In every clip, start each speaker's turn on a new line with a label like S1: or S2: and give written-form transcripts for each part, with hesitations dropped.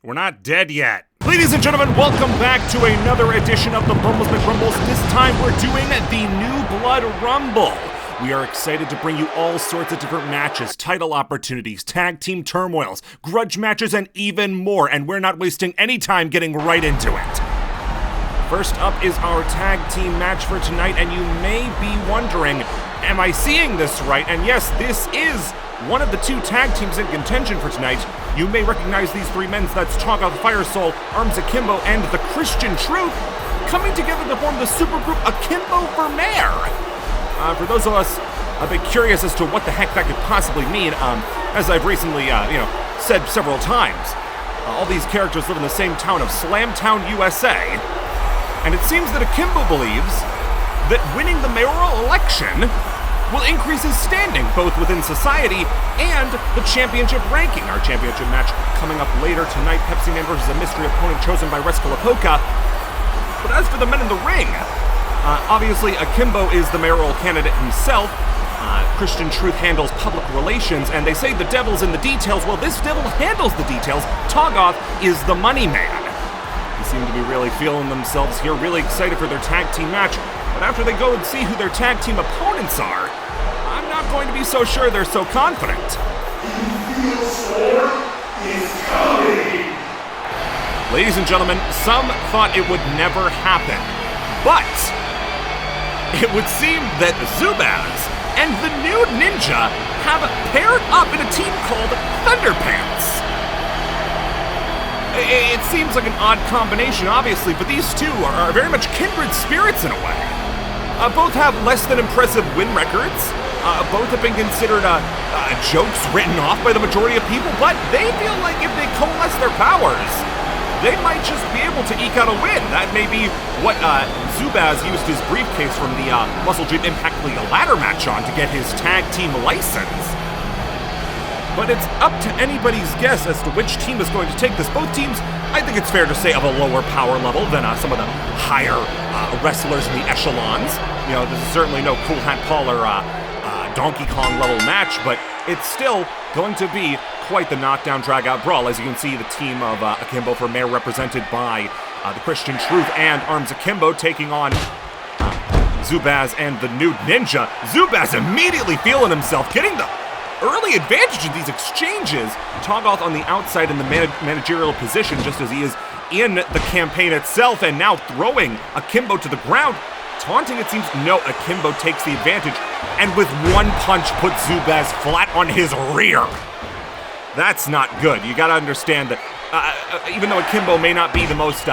S1: We're not dead yet. Ladies and gentlemen, welcome back to another edition of the Bumbles McRumbles. This time we're doing the New Blood Rumble. We are excited to bring you all sorts of different matches, title opportunities, tag team turmoils, grudge matches, and even more. And we're not wasting any time getting right into it. First up is our tag team match for tonight, and you may be wondering, am I seeing this right? And yes, this is one of the two tag teams in contention for tonight. You may recognize these three men. That's Toga the Fire Soul, Arms Akimbo, and the Christian Truth, coming together to form the supergroup Akimbo for Mayor. For those of us a bit curious as to what the heck that could possibly mean, as I've recently, said several times, all these characters live in the same town of Slamtown, USA, and it seems that Akimbo believes that winning the mayoral election will increase his standing, both within society and the championship ranking. Our championship match coming up later tonight, Pepsi Man versus a mystery opponent chosen by Rescalapoca. But as for the men in the ring, obviously Akimbo is the mayoral candidate himself. Christian Truth handles public relations, and they say the devil's in the details. Well, this devil handles the details. Togoth is the money man. They seem to be really feeling themselves here, really excited for their tag team match. But after they go and see who their tag team opponents are, I'm not going to be so sure they're so confident. Ladies and gentlemen, some thought it would never happen, but it would seem that Zubaz and the Nude Ninja have paired up in a team called Thunderpants. It seems like an odd combination, obviously, but these two are very much kindred spirits in a way. Both have less than impressive win records. Both have been considered jokes written off by the majority of people, but they feel like if they coalesce their powers, they might just be able to eke out a win. That may be what Zubaz used his briefcase from the Muscle Gym Impact League ladder match on to get his tag team license. But it's up to anybody's guess as to which team is going to take this. Both teams, I think it's fair to say, of a lower power level than some of the higher wrestlers in the echelons. You know, this is certainly no Cool Hat Paul or Donkey Kong level match, but it's still going to be quite the knockdown drag-out brawl. As you can see, the team of Akimbo for Mayor, represented by the Christian Truth and Arms Akimbo, taking on Zubaz and the Nude Ninja. Zubaz immediately feeling himself, getting the early advantage in these exchanges. Togoth on the outside in the managerial position, just as he is in the campaign itself, and now throwing Akimbo to the ground. Taunting, it seems. No, Akimbo takes the advantage, and with one punch puts Zubaz flat on his rear. That's not good. You gotta understand that even though Akimbo may not be the most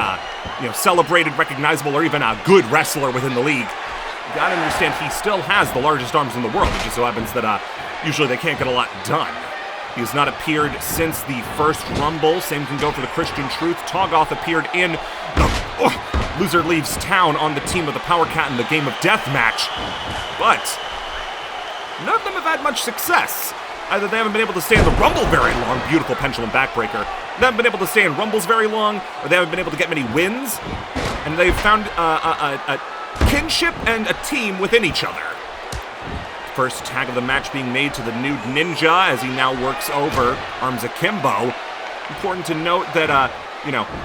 S1: celebrated, recognizable, or even a good wrestler within the league, you gotta understand he still has the largest arms in the world. It just so happens that usually they can't get a lot done. He has not appeared since the first Rumble. Same can go for the Christian Truth. Togoth appeared in Loser Leaves Town on the team of the Power Cat in the Game of Death match. But none of them have had much success. Either they haven't been able to stay in the Rumble very long, beautiful pendulum backbreaker. They haven't been able to stay in Rumbles very long, or they haven't been able to get many wins. And they've found a kinship and a team within each other. First tag of the match being made to the Nude Ninja as he now works over Arms Akimbo. Important to note that,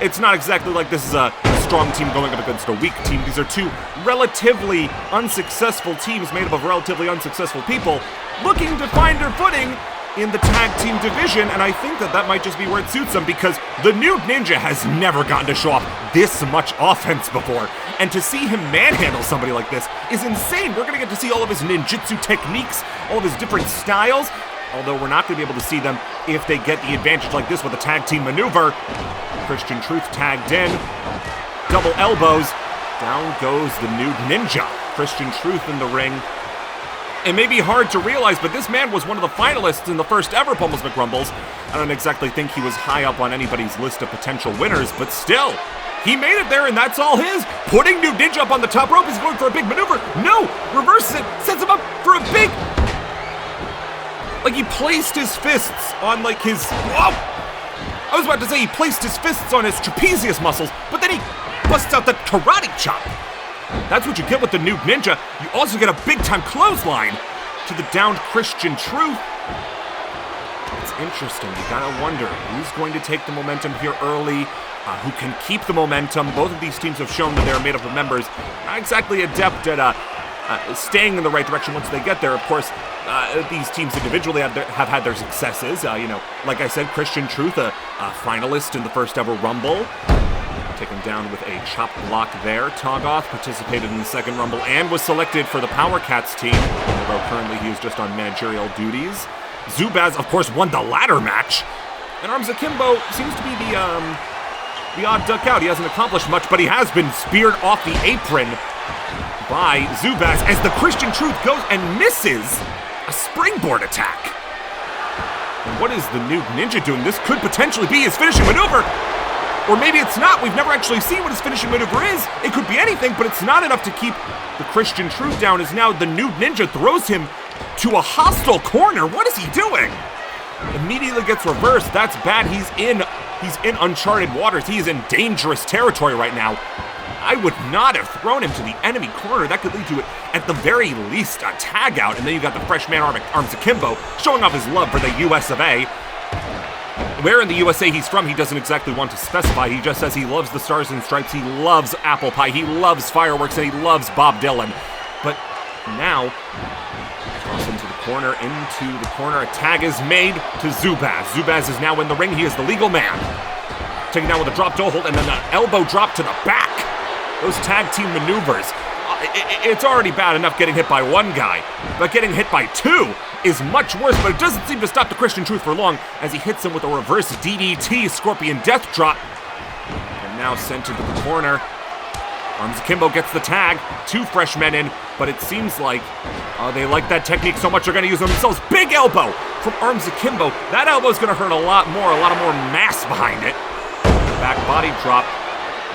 S1: it's not exactly like this is a strong team going up against a weak team. These are two relatively unsuccessful teams made up of relatively unsuccessful people looking to find their footing in the tag team division, and I think that might just be where it suits them, because the Nude Ninja has never gotten to show off this much offense before, and to see him manhandle somebody like this is insane. We're going to get to see all of his ninjutsu techniques, all of his different styles, although we're not going to be able to see them if they get the advantage like this with a tag team maneuver. Christian Truth tagged in, double elbows, down goes the Nude Ninja. Christian Truth in the ring. It may be hard to realize, but this man was one of the finalists in the first ever Bumbles McRumbles. I don't exactly think he was high up on anybody's list of potential winners, but still, he made it there, and that's all his. Putting Nude Ninja up on the top rope, he's going for a big maneuver. No, reverses it, sets him up for a big... Like he placed his fists on like his... Whoa! I was about to say he placed his fists on his trapezius muscles, but then he busts out the karate chop. That's what you get with the Noob Ninja. You also get a big-time clothesline to the downed Christian Truth. It's interesting. You gotta wonder who's going to take the momentum here early, who can keep the momentum. Both of these teams have shown that they're made up of members not exactly adept at staying in the right direction once they get there. Of course, these teams individually have had their successes. Like I said, Christian Truth, a finalist in the first ever Rumble, taken down with a chop block there. Togoth participated in the second Rumble and was selected for the Power Cats team, although currently he is just on managerial duties. Zubaz, of course, won the ladder match, and Arms Akimbo seems to be the odd duck out. He hasn't accomplished much, but he has been speared off the apron by Zubaz as the Christian Truth goes and misses a springboard attack. And what is the Noob Ninja doing? This could potentially be his finishing maneuver. Or maybe it's not. We've never actually seen what his finishing maneuver is. It could be anything, but it's not enough to keep the Christian Truth down, as now the Noob Ninja throws him to a hostile corner. What is he doing? Immediately gets reversed. That's bad. He's in uncharted waters. He is in dangerous territory right now. I would not have thrown him to the enemy corner. That could lead to, at the very least, a tag out. And then you got the freshman Arms Akimbo showing off his love for the US of A. Where in the USA he's from, he doesn't exactly want to specify. He just says he loves the Stars and Stripes, he loves apple pie, he loves fireworks, and he loves Bob Dylan. But now, toss into the corner, A tag is made to Zubaz. Zubaz is now in the ring. He is the legal man. Taken down with a drop toe hold and then an elbow drop to the back. Those tag team maneuvers. It's already bad enough getting hit by one guy, but getting hit by two is much worse, but it doesn't seem to stop the Christian Truth for long as he hits him with a reverse DDT Scorpion Death Drop. And now sent into the corner. Arms Akimbo gets the tag. Two fresh men in, but it seems like they like that technique so much they're going to use it themselves. Big elbow from Arms Akimbo. That elbow's going to hurt a lot more mass behind it. Back body drop.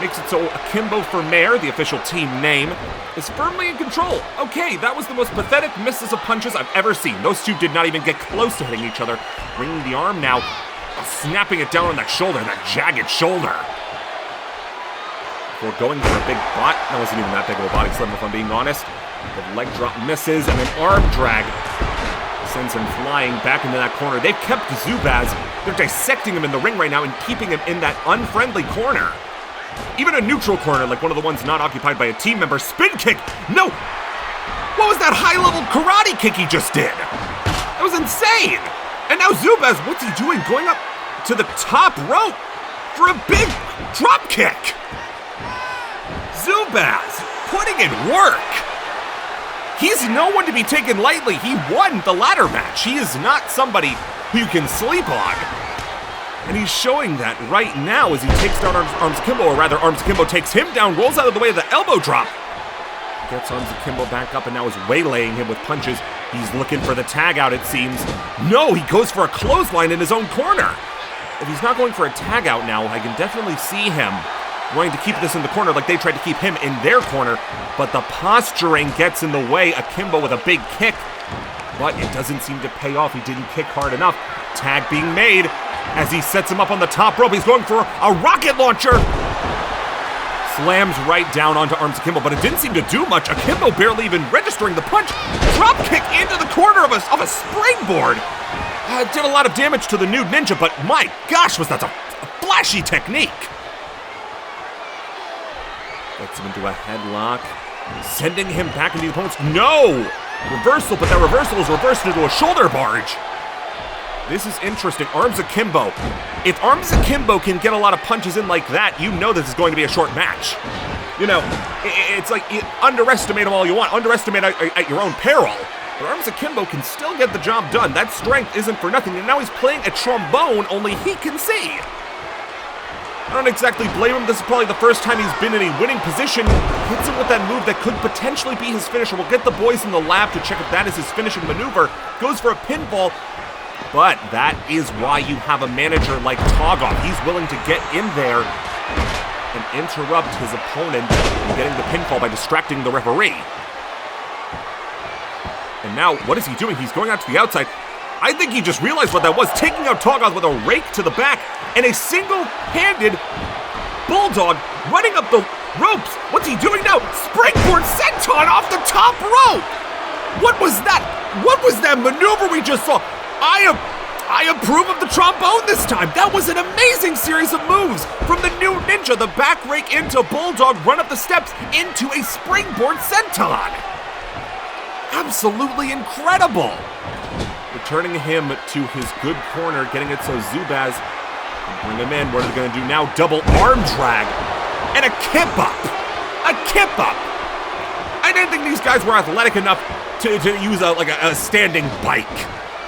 S1: Makes it so Akimbo for Mayor, the official team name, is firmly in control. Okay, that was the most pathetic misses of punches I've ever seen. Those two did not even get close to hitting each other. Bringing the arm now, snapping it down on that shoulder, that jagged shoulder. Before going for a big bot. That wasn't even that big of a body slam, if I'm being honest. The leg drop misses, and an arm drag sends him flying back into that corner. They've kept Zubaz. They're dissecting him in the ring right now and keeping him in that unfriendly corner. Even a neutral corner, like one of the ones not occupied by a team member. Spin kick! No! What was that high-level karate kick he just did? That was insane! And now Zubaz, what's he doing? Going up to the top rope for a big drop kick! Zubaz, putting in work! He's no one to be taken lightly. He won the ladder match. He is not somebody who you can sleep on. And he's showing that right now as he takes down Arms Akimbo, or rather Arms Akimbo takes him down, rolls out of the way of the elbow drop. Gets Arms Akimbo back up and now is waylaying him with punches. He's looking for the tag out, it seems. No, he goes for a clothesline in his own corner. If he's not going for a tag out now, I can definitely see him wanting to keep this in the corner like they tried to keep him in their corner. But the posturing gets in the way. Akimbo with a big kick. But it doesn't seem to pay off. He didn't kick hard enough. Tag being made. As he sets him up on the top rope, he's going for a rocket launcher. Slams right down onto Arms Akimbo, but it didn't seem to do much. Akimbo barely even registering the punch. Drop kick into the corner of a springboard. Did a lot of damage to the Noob Ninja, but my gosh, was that a flashy technique. Gets him into a headlock, sending him back into the opponent's... No! Reversal, but that reversal is reversed into a shoulder barge. This is interesting. Arms Akimbo. If Arms Akimbo can get a lot of punches in like that, you know this is going to be a short match. You know, it's like, you underestimate him all you want. Underestimate at your own peril. But Arms Akimbo can still get the job done. That strength isn't for nothing. And now he's playing a trombone only he can see. I don't exactly blame him. This is probably the first time he's been in a winning position. Hits him with that move that could potentially be his finisher. We'll get the boys in the lab to check if that is his finishing maneuver. Goes for a pinfall. But that is why you have a manager like Togoth. He's willing to get in there and interrupt his opponent from getting the pinfall by distracting the referee. And now, what is he doing? He's going out to the outside. I think he just realized what that was, taking out Togoth with a rake to the back and a single-handed bulldog running up the Ropes! What's he doing now? Springboard senton off the top rope! What was that? What was that maneuver we just saw? I approve of the trombone this time. That was an amazing series of moves. From the new ninja, the back rake into bulldog, run up the steps into a springboard senton. Absolutely incredible. Returning him to his good corner, getting it so Zubaz can bring him in. What are they going to do now? Double arm drag and a kip up. A kip up. I didn't think these guys were athletic enough to use a standing bike.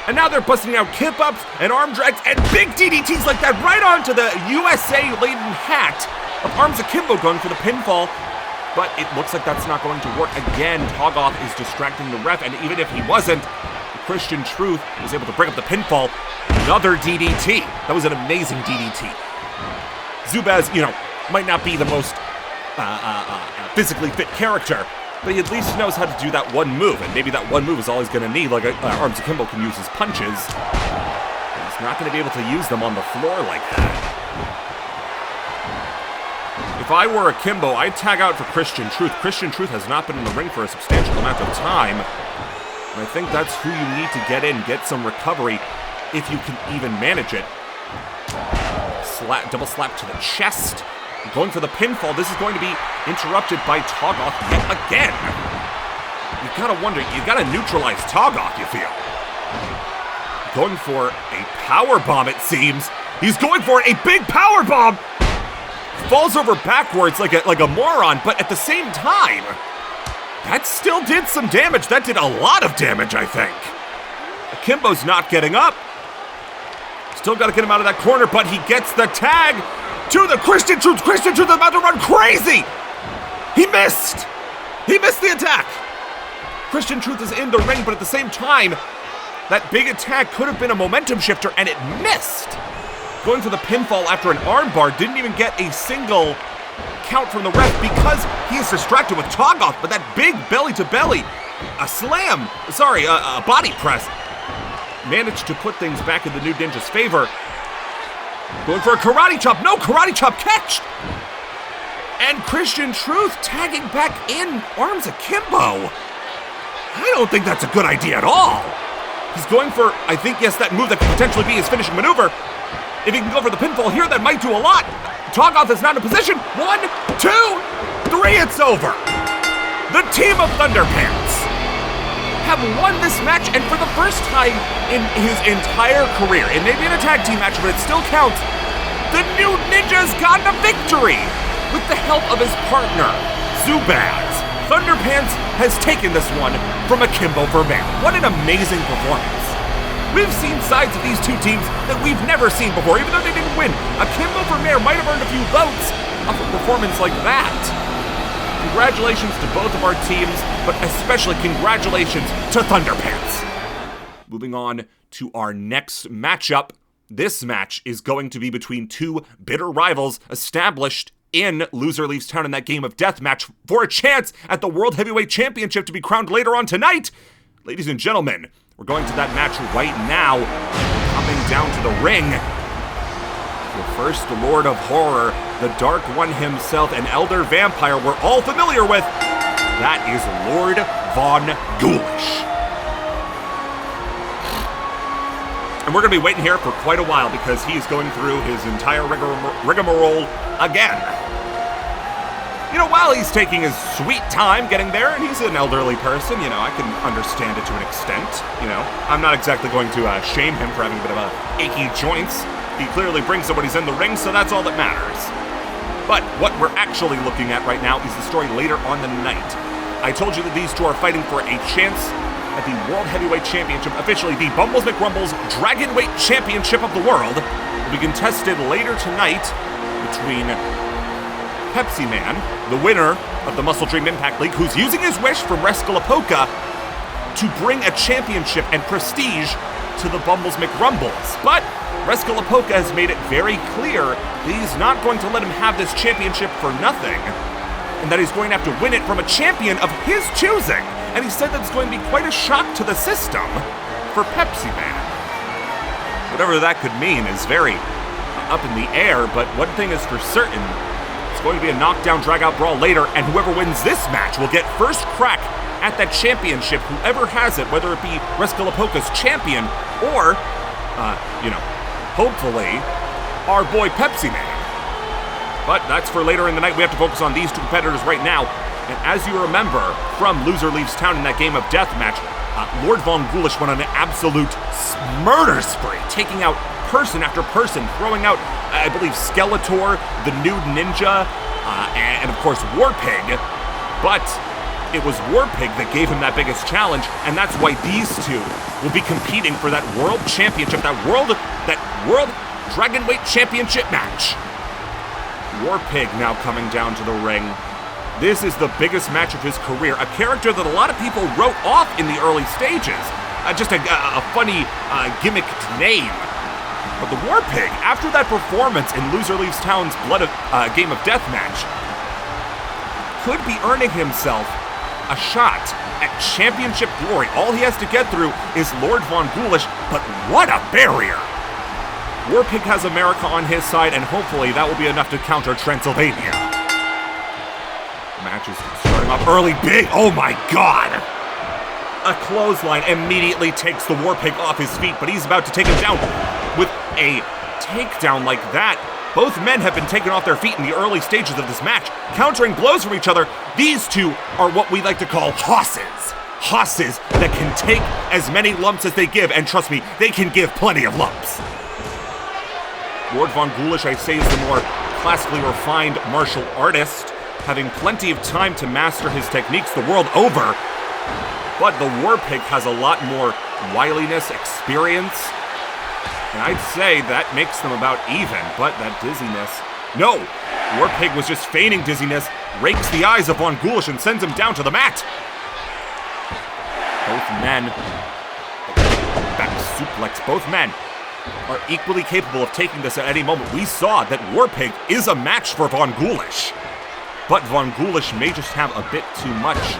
S1: And now they're busting out kip-ups and arm drags and big DDTs like that right onto the USA-laden hat of Arms Akimbo going for the pinfall. But it looks like that's not going to work. Again, Togoth is distracting the ref, and even if he wasn't, Christian Truth was able to break up the pinfall. Another DDT. That was an amazing DDT. Zubaz, might not be the most physically fit character, but he at least knows how to do that one move, and maybe that one move is all he's going to need. Like Arms Akimbo can use his punches. He's not going to be able to use them on the floor like that. If I were Akimbo, I'd tag out for Christian Truth. Christian Truth has not been in the ring for a substantial amount of time, and I think that's who you need to get in, get some recovery, if you can even manage it. Double slap to the chest. Going for the pinfall. This is going to be interrupted by Togoth yet again. You gotta wonder, you gotta neutralize Togoth, you feel. Going for a power bomb, it seems. He's going for a big power bomb. Falls over backwards like a moron, but at the same time, that still did some damage. That did a lot of damage, I think. Akimbo's not getting up. Still gotta get him out of that corner, but he gets the tag to the Christian Truth. Christian Truth is about to run crazy. He missed. He missed the attack. Christian Truth is in the ring, but at the same time, that big attack could have been a momentum shifter, and it missed. Going for the pinfall after an armbar, didn't even get a single count from the ref because he is distracted with Togoth, but that big belly-to-belly, a body press, managed to put things back in the new ninja's favor. Going for a karate chop. No, karate chop catch. And Christian Truth tagging back in Arms Akimbo. I don't think that's a good idea at all. He's going for, I think, yes, that move that could potentially be his finishing maneuver. If he can go for the pinfall here, that might do a lot. Togoth is not in position. 1, 2, 3, it's over. The team of Thunderpants have won this match, and for the first time in his entire career, it may be in a tag team match, but it still counts, the new ninja's gotten a victory with the help of his partner, Zubaz. Thunderpants has taken this one from Akimbo Vermeer. What an amazing performance. We've seen sides of these two teams that we've never seen before, even though they didn't win. Akimbo Vermeer might have earned a few votes off a performance like that. Congratulations to both of our teams, but especially congratulations to Thunderpants. Moving on to our next matchup. This match is going to be between two bitter rivals established in Loser Leaves Town in that game of deathmatch for a chance at the World Heavyweight Championship to be crowned later on tonight. Ladies and gentlemen, we're going to that match right now. Coming down to the ring, the first Lord of Horror, the Dark One himself, an elder vampire we're all familiar with. That is Lord Von Ghoulish. And we're going to be waiting here for quite a while because he's going through his entire rigmarole again. While he's taking his sweet time getting there, and he's an elderly person, I can understand it to an extent. I'm not exactly going to shame him for having a bit of achy joints. He clearly brings it when he's in the ring, so that's all that matters. But what we're actually looking at right now is the story later on the night. I told you that these two are fighting for a chance at the World Heavyweight Championship, officially the Bumbles McRumbles Dragonweight Championship of the World, will be contested later tonight between Pepsi Man, the winner of the Muscle Dream Impact League, who's using his wish from Rescalapoca to bring a championship and prestige to the Bumbles McRumbles. But Rescalapoca has made it very clear that he's not going to let him have this championship for nothing, and that he's going to have to win it from a champion of his choosing. And he said that it's going to be quite a shock to the system for Pepsi Man. Whatever that could mean is very up in the air, but one thing is for certain, It's going to be a knockdown, drag-out brawl later, and whoever wins this match will get first crack at that championship, whoever has it, whether it be Rescalapoca's champion or, hopefully, our boy Pepsi Man. But that's for later in the night. We have to focus on these two competitors right now. And as you remember from Loser Leaves Town in that game of deathmatch, Lord Von Ghoulish went on an absolute murder spree, taking out person after person, throwing out, I believe, Skeletor, the Nude Ninja, and of course Warpig. But it was Warpig that gave him that biggest challenge, and that's why these two will be competing for that World Championship, that World Dragonweight Championship match. Warpig now coming down to the ring. This is the biggest match of his career, a character that a lot of people wrote off in the early stages. Just a funny gimmicked name. But the Warpig, after that performance in Loser Leaves Town's Game of Deathmatch, could be earning himself a shot at championship glory. All he has to get through is Lord Von Ghoulish, but what a barrier! Warpig has America on his side, and hopefully that will be enough to counter Transylvania. Match is starting off early, big, oh my god! A clothesline immediately takes the Warpig off his feet, but he's about to take him down with a takedown like that. Both men have been taken off their feet in the early stages of this match, countering blows from each other. These two are what we like to call hosses. Hosses that can take as many lumps as they give, and trust me, they can give plenty of lumps. Lord Von Ghoulish, I say, is the more classically refined martial artist, having plenty of time to master his techniques the world over. But the Warpig has a lot more wiliness, experience, and I'd say that makes them about even, but that dizziness... No! Warpig was just feigning dizziness, rakes the eyes of Von Ghoulish and sends him down to the mat! Both men... Back suplex, both men are equally capable of taking this at any moment. We saw that Warpig is a match for Von Ghoulish. But Von Ghoulish may just have a bit too much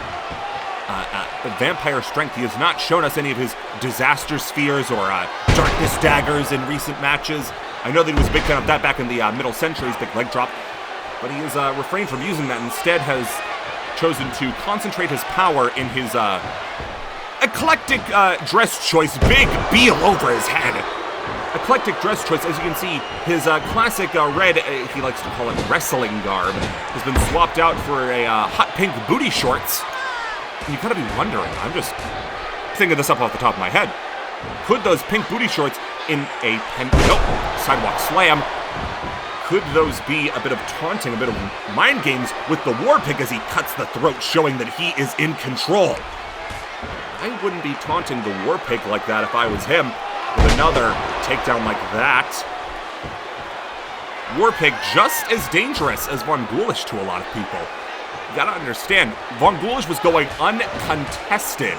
S1: vampire strength. He has not shown us any of his disaster spheres or darkness daggers in recent matches. I know that he was a big fan of that back in the middle centuries, big leg drop, but he has refrained from using that. Instead has chosen to concentrate his power in his eclectic dress choice, big beal over his head. Eclectic dress choice, as you can see, his classic red, he likes to call it wrestling garb, has been swapped out for a hot pink booty shorts. And you gotta be wondering, I'm just thinking this up off the top of my head, could those pink booty shorts in a sidewalk slam, could those be a bit of taunting, a bit of mind games with the Warpig as he cuts the throat, showing that he is in control? I wouldn't be taunting the Warpig like that if I was him. With another takedown like that. Warpig just as dangerous as Von Ghoulish to a lot of people. You gotta understand, Von Ghoulish was going uncontested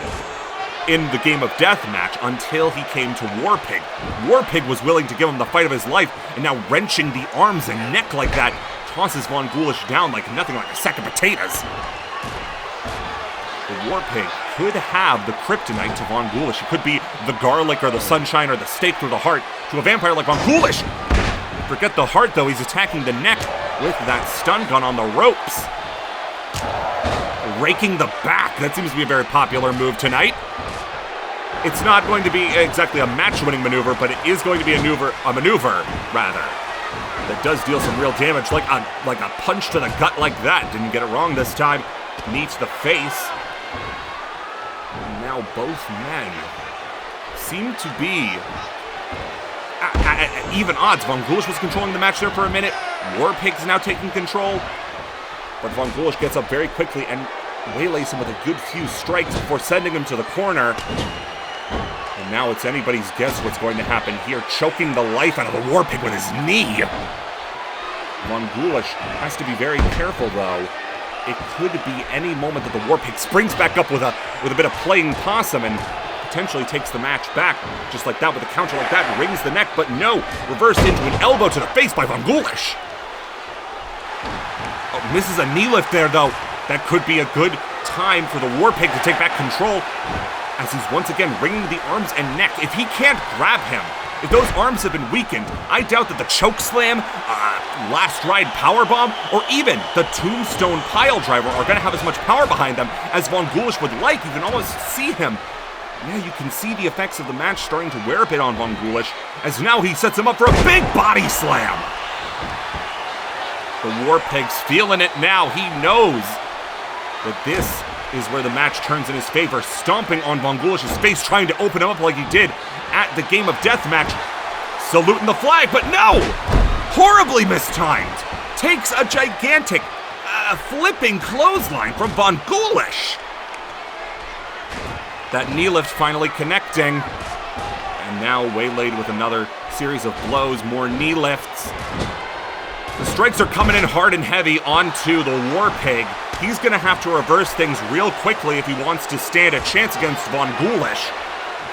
S1: in the Game of Deathmatch until he came to Warpig. Warpig was willing to give him the fight of his life, and now wrenching the arms and neck like that tosses Von Ghoulish down like nothing, like a sack of potatoes. The Warpig could have the kryptonite to Von Ghoulish. It could be the garlic or the sunshine or the stake through the heart to a vampire like Von Ghoulish. Forget the heart, though. He's attacking the neck with that stun gun on the ropes. Raking the back. That seems to be a very popular move tonight. It's not going to be exactly a match-winning maneuver, but it is going to be a maneuver, that does deal some real damage, like a punch to the gut like that. Didn't get it wrong this time. Knee to the face. And now both men seem to be at even odds. Von Ghoulish was controlling the match there for a minute. Warpig's now taking control. But Von Ghoulish gets up very quickly and waylays him with a good few strikes before sending him to the corner. And now it's anybody's guess what's going to happen here, choking the life out of the Warpig with his knee. Von Ghoulish has to be very careful, though. It could be any moment that the Warpig springs back up with a bit of playing possum and potentially takes the match back, just like that, with a counter like that, rings the neck, but no, reversed into an elbow to the face by Von Ghoulish. Oh, misses a knee lift there, though. That could be a good time for the Warpig to take back control. as he's once again wringing the arms and neck. If he can't grab him, if those arms have been weakened, I doubt that the choke slam, last ride powerbomb, or even the tombstone pile driver are going to have as much power behind them as Von Gulish would like. You can almost see him. Yeah, you can see the effects of the match starting to wear a bit on Von Gulish, as now he sets him up for a big body slam. The War Pig's feeling it now. He knows that this is where the match turns in his favor, stomping on Von Gulish's face, trying to open him up like he did at the Game of Death match. Saluting the flag, but no! Horribly mistimed. Takes a gigantic, flipping clothesline from Von Gulish. That knee lift finally connecting. And now waylaid with another series of blows, more knee lifts. The strikes are coming in hard and heavy onto the War Pig. He's going to have to reverse things real quickly if he wants to stand a chance against Von Gulish.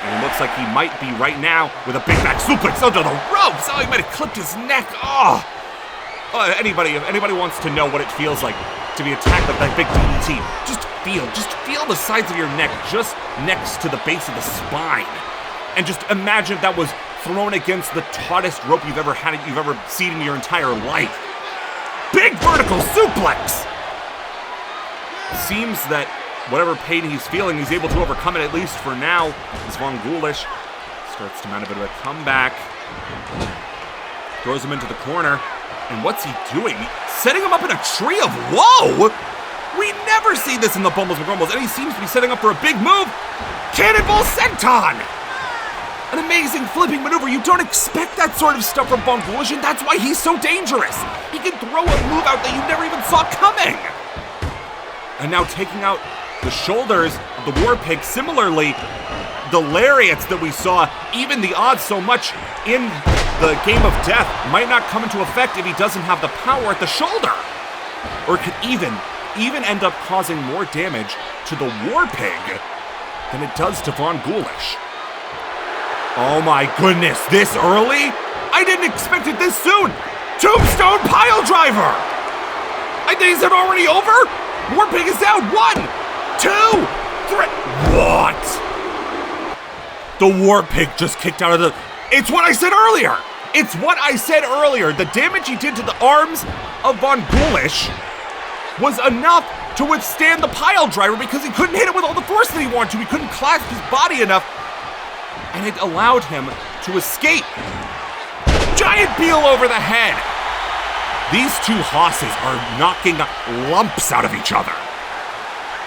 S1: And it looks like he might be right now with a big back suplex under the ropes. Oh, he might have clipped his neck. Oh, if anybody wants to know what it feels like to be attacked like that big DDT, just feel the sides of your neck just next to the base of the spine. And just imagine if that was thrown against the tautest rope you've ever seen in your entire life. Big vertical suplex! Seems that whatever pain he's feeling, he's able to overcome it, at least for now, as Von Gulish starts to mount a bit of a comeback. Throws him into the corner. And what's he doing? Setting him up in a tree of woe! We never see this in the Bumbles McRumbles, and he seems to be setting up for a big move. Cannonball Senton! An amazing flipping maneuver. You don't expect that sort of stuff from Von Gulish, and that's why he's so dangerous. He can throw a move out that you never even saw coming. And now taking out the shoulders of the War Pig. Similarly, the lariats that we saw, even the odds so much in the Game of Death, might not come into effect if he doesn't have the power at the shoulder. Or it could even end up causing more damage to the War Pig than it does to Von Gulish. Oh my goodness, this early? I didn't expect it this soon! Tombstone pile driver! I think, is it already over? War Pig is down. 1, 2, 3. What? The War Pig just kicked out of the... It's what I said earlier! It's what I said earlier. The damage he did to the arms of Von Gulish was enough to withstand the pile driver because he couldn't hit it with all the force that he wanted to. He couldn't clasp his body enough. And it allowed him to escape. Giant Beal over the head. These two hosses are knocking lumps out of each other.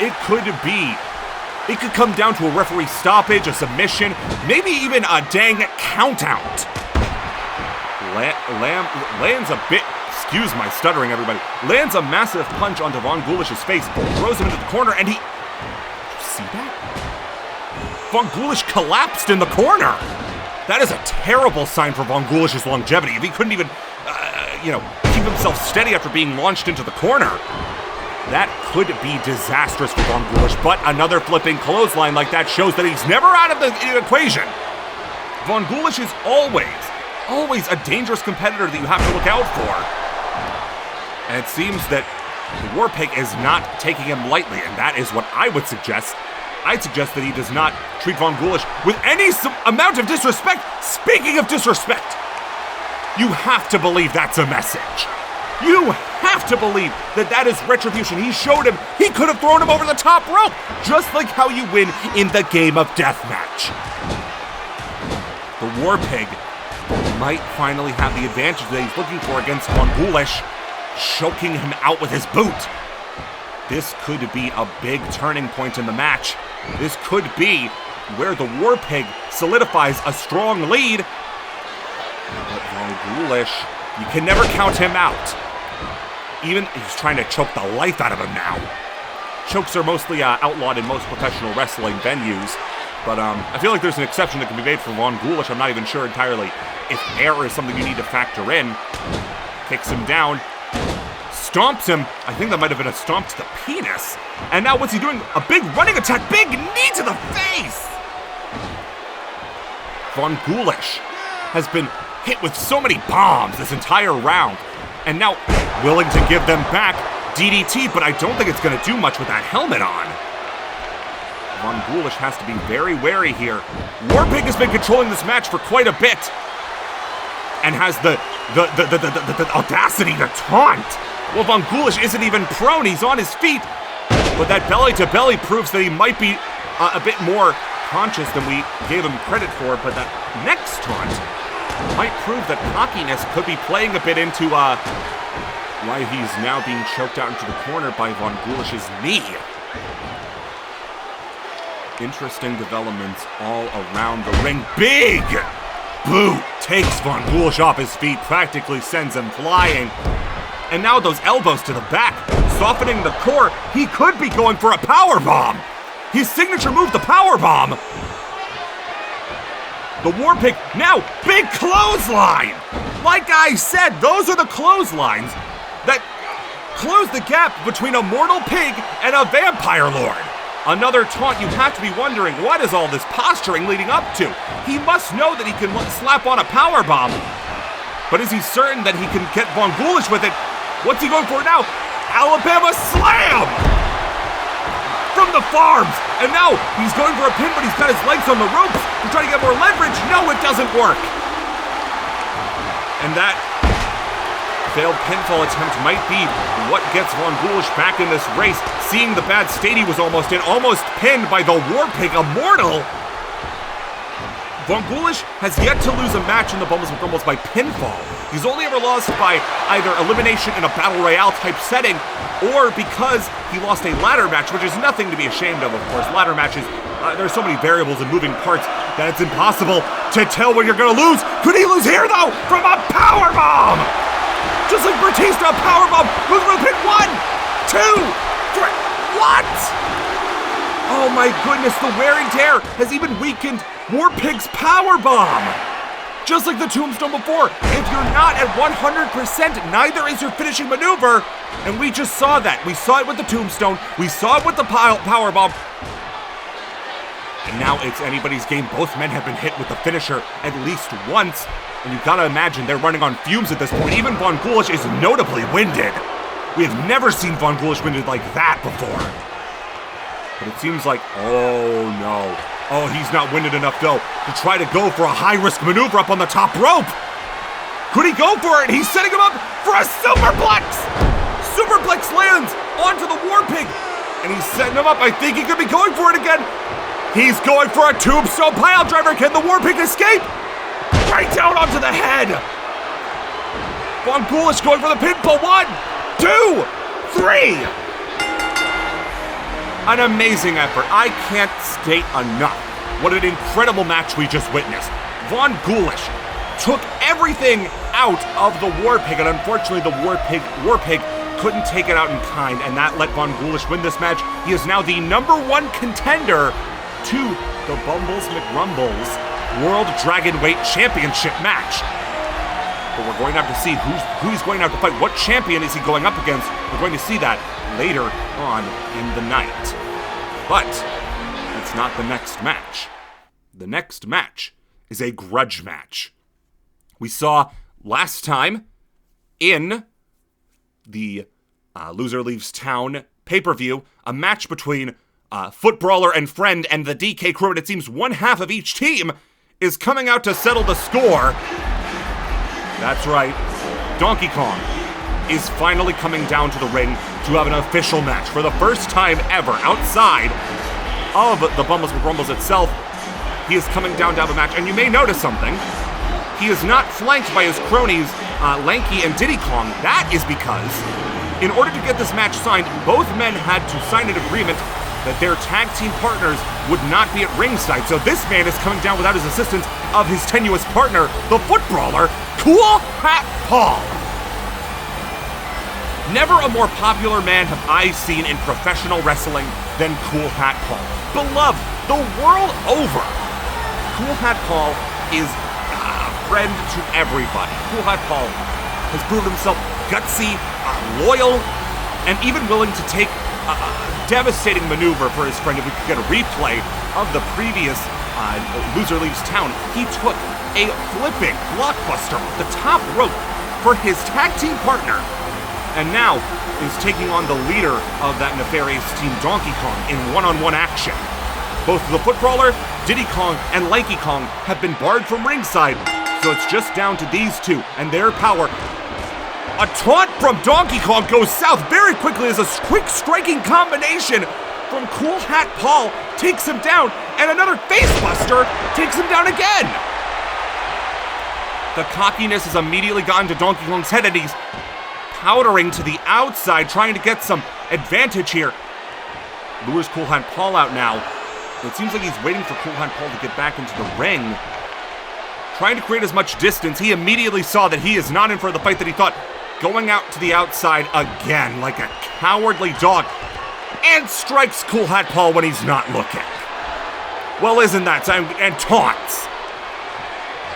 S1: It could come down to a referee stoppage, a submission, maybe even a dang countout. Lands a bit, excuse my stuttering, everybody, lands a massive punch onto Von Gulish's face, throws him into the corner, and did you see that? Von Gulish collapsed in the corner. That is a terrible sign for Von Gulish's longevity. If he couldn't even, keep himself steady after being launched into the corner, that could be disastrous for Von Gulish. But another flipping clothesline like that shows that he's never out of the equation. Von Gulish is always a dangerous competitor that you have to look out for. And it seems that the War Pig is not taking him lightly, and that is what I would suggest. I'd suggest that he does not treat Von Gulish with any amount of disrespect. Speaking of disrespect, you have to believe that's a message. You have to believe that is retribution. He showed him he could have thrown him over the top rope, just like how you win in the Game of Death match. The War Pig might finally have the advantage that he's looking for against Von Gulish, choking him out with his boot. This could be a big turning point in the match. This could be where the War Pig solidifies a strong lead. But Von Gulish, you can never count him out. Even he's trying to choke the life out of him now. Chokes are mostly outlawed in most professional wrestling venues. But I feel like there's an exception that can be made for Von Gulish. I'm not even sure entirely if air is something you need to factor in. Kicks him down. Stomps him. I think that might have been a stomp to the penis. And now what's he doing? A big running attack. Big knee to the face. Von Gulish has been hit with so many bombs this entire round. And now willing to give them back DDT, but I don't think it's going to do much with that helmet on. Von Ghoulish has to be very wary here. Warpig has been controlling this match for quite a bit. And has the audacity to taunt. Well, Von Ghoulish isn't even prone, he's on his feet. But that belly-to-belly proves that he might be a bit more conscious than we gave him credit for. But that next taunt might prove that cockiness could be playing a bit into why he's now being choked out into the corner by Von Ghoulish's knee. Interesting developments all around the ring. Big boot takes Von Ghoulish off his feet, practically sends him flying. And now those elbows to the back, softening the core. He could be going for a powerbomb. His signature move, the powerbomb. The Warpig, now big clothesline. Like I said, those are the clotheslines that close the gap between a mortal pig and a vampire lord. Another taunt, you have to be wondering, what is all this posturing leading up to? He must know that he can slap on a powerbomb. But is he certain that he can get Von Ghoulish with it? What's he going for now? Alabama slam! From the farms! And now he's going for a pin, but he's got his legs on the ropes to try to get more leverage. No, it doesn't work. And that failed pinfall attempt might be what gets Von Ghoulish back in this race. Seeing the bad state he was almost in, almost pinned by the Warpig Immortal. Von Ghoulish has yet to lose a match in the Bumbles McRumbles by pinfall. He's only ever lost by either elimination in a Battle Royale type setting, or because he lost a ladder match, which is nothing to be ashamed of course. Ladder matches, there's so many variables and moving parts that it's impossible to tell when you're gonna lose. Could he lose here though? From a powerbomb! Just like Batista, powerbomb, goes for the pin. 1, 2, 3, what? Oh my goodness, the wear and tear has even weakened Warpig's powerbomb. Just like the tombstone before, if you're not at 100%, neither is your finishing maneuver. And we just saw that. We saw it with the tombstone, we saw it with the powerbomb. And now it's anybody's game. Both men have been hit with the finisher at least once. And you've got to imagine they're running on fumes at this point. Even Von Ghoulish is notably winded. We have never seen Von Ghoulish winded like that before. But it seems like, oh no. Oh, he's not winded enough though to try to go for a high-risk maneuver up on the top rope. Could he go for it? He's setting him up for a superplex. Superplex lands onto the Warpig. And he's setting him up. I think he could be going for it again. He's going for a tombstone pile driver. Can the Warpig escape? Right down onto the head. Von Ghoulish going for the pinfall. 1, 2, 3. An amazing effort. I can't state enough what an incredible match we just witnessed. Von Ghoulish took everything out of the Warpig, and unfortunately the Warpig couldn't take it out in kind, and that let Von Ghoulish win this match. He is now the #1 contender to the Bumbles McRumbles World Dragonweight Championship match. But we're going to have to see who he's going to have to fight. What champion is he going up against? We're going to see that later on in the night. But it's not the next match. The next match is a grudge match. We saw last time in the Loser Leaves Town pay-per-view a match between Foot Brawler and Friend and the DK Crew, and it seems one half of each team is coming out to settle the score. That's right, Donkey Kong is finally coming down to the ring to have an official match for the first time ever outside of the Bumbles McRumbles itself. He is coming down to have a match, and you may notice something. He is not flanked by his cronies, Lanky and Diddy Kong. That is because, in order to get this match signed, both men had to sign an agreement that their tag team partners would not be at ringside. So this man is coming down without his assistance of his tenuous partner, the Foot Brawler, Cool Hat Paul. Never a more popular man have I seen in professional wrestling than Cool Hat Paul. Beloved the world over. Cool Hat Paul is a friend to everybody. Cool Hat Paul has proven himself gutsy, loyal, and even willing to take a devastating maneuver for his friend. If we could get a replay of the previous Loser Leaves Town, he took a flipping blockbuster off the top rope for his tag team partner, and now is taking on the leader of that nefarious team, Donkey Kong, in one-on-one action. Both the Foot Brawler, Diddy Kong, and Lanky Kong have been barred from ringside, so it's just down to these two and their power. A taunt from Donkey Kong goes south very quickly as a quick striking combination from Cool Hat Paul takes him down, and another facebuster takes him down again. The cockiness has immediately gotten to Donkey Kong's head, and he's powdering to the outside, trying to get some advantage here. Lures Cool Hat Paul out now. It seems like he's waiting for Cool Hat Paul to get back into the ring, trying to create as much distance. He immediately saw that he is not in for the fight that he thought, going out to the outside again like a cowardly dog, and strikes Cool Hat Paul when he's not looking. Well, isn't that time? And taunts.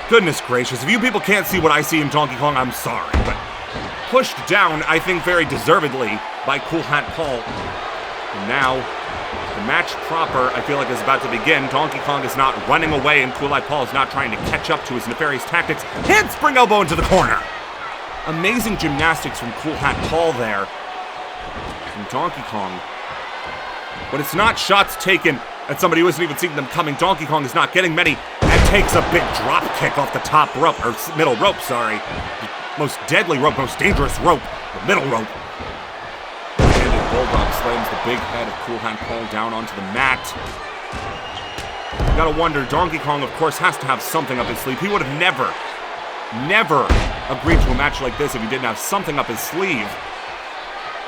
S1: Goodness gracious, if you people can't see what I see in Donkey Kong, I'm sorry, but pushed down, I think very deservedly, by Cool Hat Paul. And now, the match proper, I feel like, is about to begin. Donkey Kong is not running away, and Cool Hat Paul is not trying to catch up to his nefarious tactics. Handspring elbow into the corner. Amazing gymnastics from Cool Hat Paul there. From Donkey Kong. But it's not shots taken at somebody who isn't even seeing them coming. Donkey Kong is not getting many, and takes a big drop kick off the top rope, or middle rope, sorry. Most deadly rope, most dangerous rope, the middle rope. Handed bulldog slams the big head of Cool Hat Paul down onto the mat. You gotta wonder, Donkey Kong, of course, has to have something up his sleeve. He would have never agreed to a match like this if he didn't have something up his sleeve.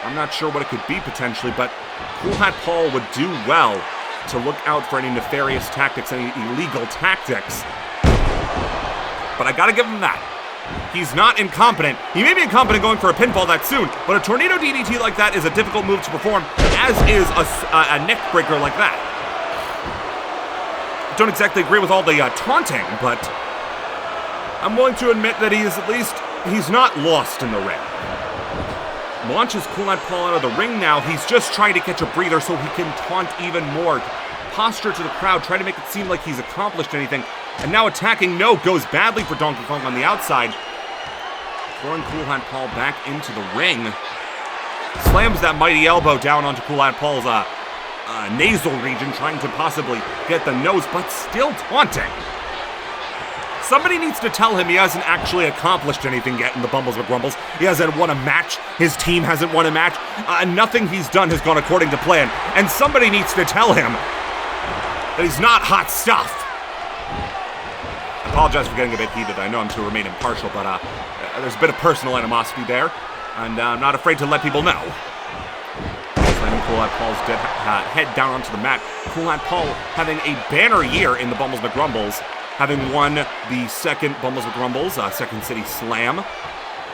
S1: I'm not sure what it could be potentially, but Cool Hat Paul would do well to look out for any nefarious tactics, any illegal tactics. But I gotta give him that. He's not incompetent. He may be incompetent going for a pinfall that soon, but a tornado DDT like that is a difficult move to perform, as is a neck breaker like that. Don't exactly agree with all the taunting, but I'm willing to admit that he's not lost in the ring. Launches Cool Hat Paul out of the ring now. He's just trying to catch a breather so he can taunt even more. Posture to the crowd, trying to make it seem like he's accomplished anything. And now attacking, no, goes badly for Donkey Kong on the outside. Throwing Cool Hat Paul back into the ring. Slams that mighty elbow down onto Cool Hat Paul's nasal region, trying to possibly get the nose, but still taunting. Somebody needs to tell him he hasn't actually accomplished anything yet in the Bumbles McRumbles. He hasn't won a match. His team hasn't won a match. Nothing he's done has gone according to plan. And somebody needs to tell him that he's not hot stuff. I apologize for getting a bit heated. I know I'm to remain impartial, but there's a bit of personal animosity there. And I'm not afraid to let people know. Slamming Cool Hat Paul's head down onto the mat. Cool Hat Paul having a banner year in the Bumbles McRumbles, having won the second Bumbles McRumbles, Second City Slam,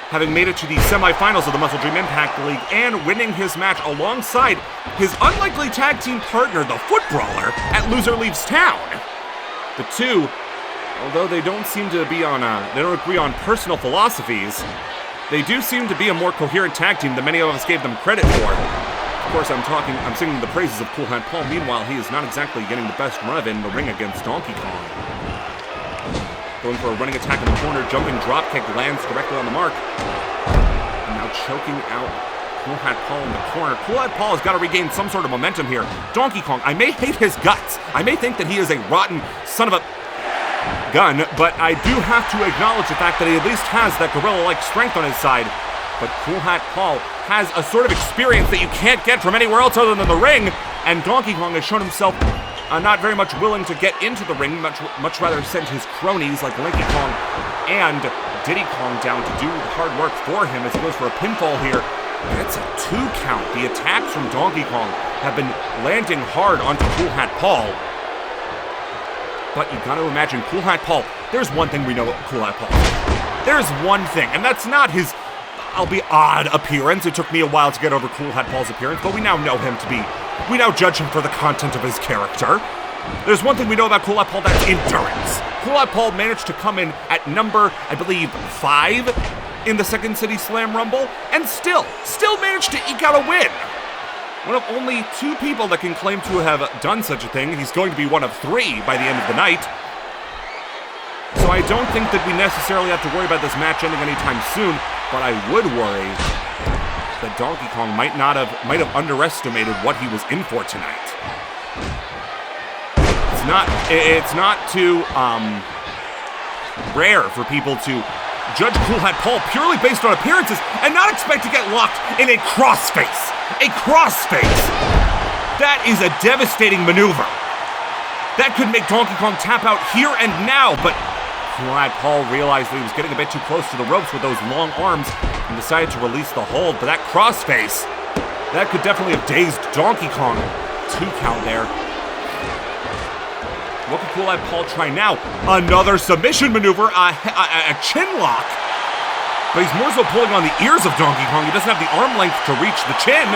S1: having made it to the semifinals of the Muscle Dream Impact League, and winning his match alongside his unlikely tag team partner, the Foot Brawler, at Loser Leaves Town. The two, although they don't seem to be they don't agree on personal philosophies, they do seem to be a more coherent tag team than many of us gave them credit for. Of course, I'm singing the praises of Cool Hat Paul. Meanwhile, he is not exactly getting the best run of it in the ring against Donkey Kong. Going for a running attack in the corner, jumping dropkick lands directly on the mark. And now choking out Cool Hat Paul in the corner. Cool Hat Paul has got to regain some sort of momentum here. Donkey Kong, I may hate his guts. I may think that he is a rotten son of a gun, but I do have to acknowledge the fact that he at least has that gorilla-like strength on his side. But Cool Hat Paul has a sort of experience that you can't get from anywhere else other than the ring, and Donkey Kong has shown himself not very much willing to get into the ring, much rather send his cronies like Lanky Kong and Diddy Kong down to do the hard work for him as he goes for a pinfall here. That's a 2 count. The attacks from Donkey Kong have been landing hard onto Cool Hat Paul. But you gotta imagine, Cool Hat Paul, there's one thing we know about Cool Hat Paul. There's one thing, and that's not his, I'll be odd appearance. It took me a while to get over Cool Hat Paul's appearance, but we now know him to be, we now judge him for the content of his character. There's one thing we know about Cool Hat Paul, that's endurance. Cool Hat Paul managed to come in at number, I believe, 5 in the Second City Slam Rumble, and still managed to eke out a win. One of only 2 people that can claim to have done such a thing. He's going to be one of 3 by the end of the night. So I don't think that we necessarily have to worry about this match ending anytime soon, but I would worry that Donkey Kong might have underestimated what he was in for tonight. It's not too rare for people to judge Cool Hat Paul purely based on appearances and not expect to get locked in a crossface. A crossface. That is a devastating maneuver. That could make Donkey Kong tap out here and now, but Cool Hat Paul realized that he was getting a bit too close to the ropes with those long arms and decided to release the hold. But that crossface, that could definitely have dazed Donkey Kong. 2 count there. What could Cool Hat Paul try now? Another submission maneuver, a chin lock. But he's more so pulling on the ears of Donkey Kong. He doesn't have the arm length to reach the chin.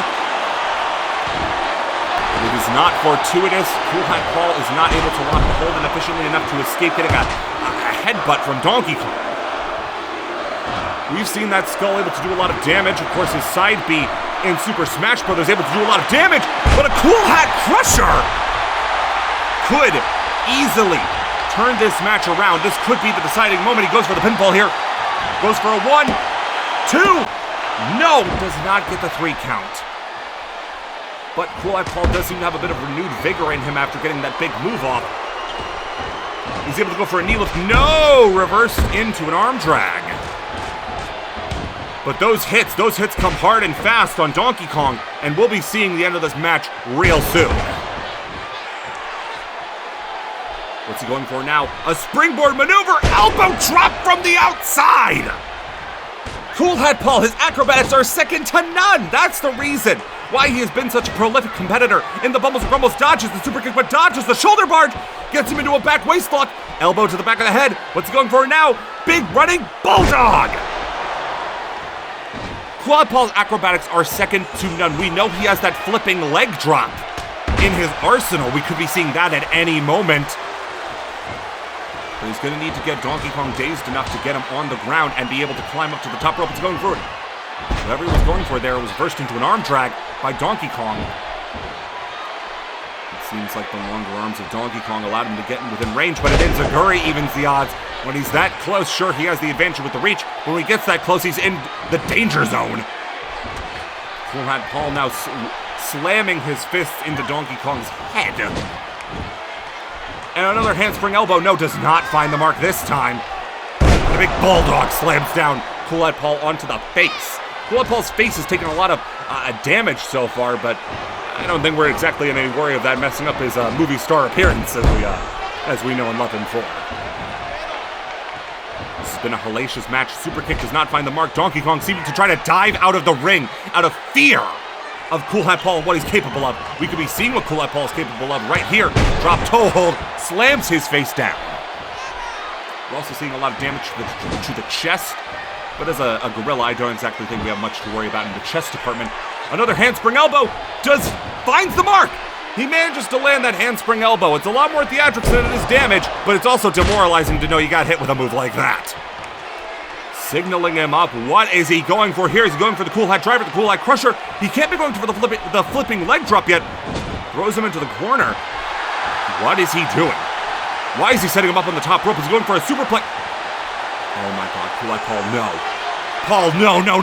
S1: But it is not fortuitous. Cool Hat Paul is not able to lock the hold in efficiently enough to escape getting a headbutt from Donkey Kong. We've seen that skull able to do a lot of damage. Of course, his side B in Super Smash Bros. Able to do a lot of damage. But a Cool Hat Crusher could easily turn this match around. This could be the deciding moment. He goes for the pinfall here. Goes for a 1, 2. No, does not get the 3 count. But Cool Hat Paul does seem to have a bit of renewed vigor in him after getting that big move off. He's able to go for a knee lift. No! Reversed into an arm drag. But those hits come hard and fast on Donkey Kong, and we'll be seeing the end of this match real soon. What's he going for now? A springboard maneuver, elbow drop from the outside! Cool Hat Paul, his acrobatics are second to none! That's the reason why he has been such a prolific competitor in the Bumbles McRumbles. Dodges the super kick, but dodges the shoulder barge, gets him into a back waist lock, elbow to the back of the head. What's he going for now? Big running bulldog! Cool Hat Paul's acrobatics are second to none. We know he has that flipping leg drop in his arsenal. We could be seeing that at any moment. But he's going to need to get Donkey Kong dazed enough to get him on the ground and be able to climb up to the top rope. It's going for it. Whatever he was going for there was versed into an arm drag by Donkey Kong. It seems like the longer arms of Donkey Kong allowed him to get within range, but it ends Zaguri evens the odds. When he's that close, sure, he has the advantage with the reach. When he gets that close, he's in the danger zone. Cool Hat Paul now slamming his fists into Donkey Kong's head. And another handspring elbow. No, does not find the mark this time. The big bulldog slams down Cool Hat Paul onto the face. Cool Hat Paul's face has taken a lot of damage so far, but I don't think we're exactly in any worry of that messing up his movie star appearance as we know and love him for. This has been a hellacious match. Super kick does not find the mark. Donkey Kong seeming to try to dive out of the ring out of fear of Cool Hat Paul and what he's capable of. We could be seeing what Cool Hat Paul is capable of right here. Drop toe hold, slams his face down. We're also seeing a lot of damage to the chest, but as a gorilla, I don't exactly think we have much to worry about in the chest department. Another handspring elbow finds the mark. He manages to land that handspring elbow. It's a lot more theatrics than it is damage, but it's also demoralizing to know you got hit with a move like that. Signaling him up. What is he going for here? Is he going for the Cool Hat Driver, the Cool Hat Crusher? He can't be going for the flipping leg drop yet. Throws him into the corner. What is he doing? Why is he setting him up on the top rope? Is he going for a superplex? Oh my god, Cool Hat Paul, no. Paul,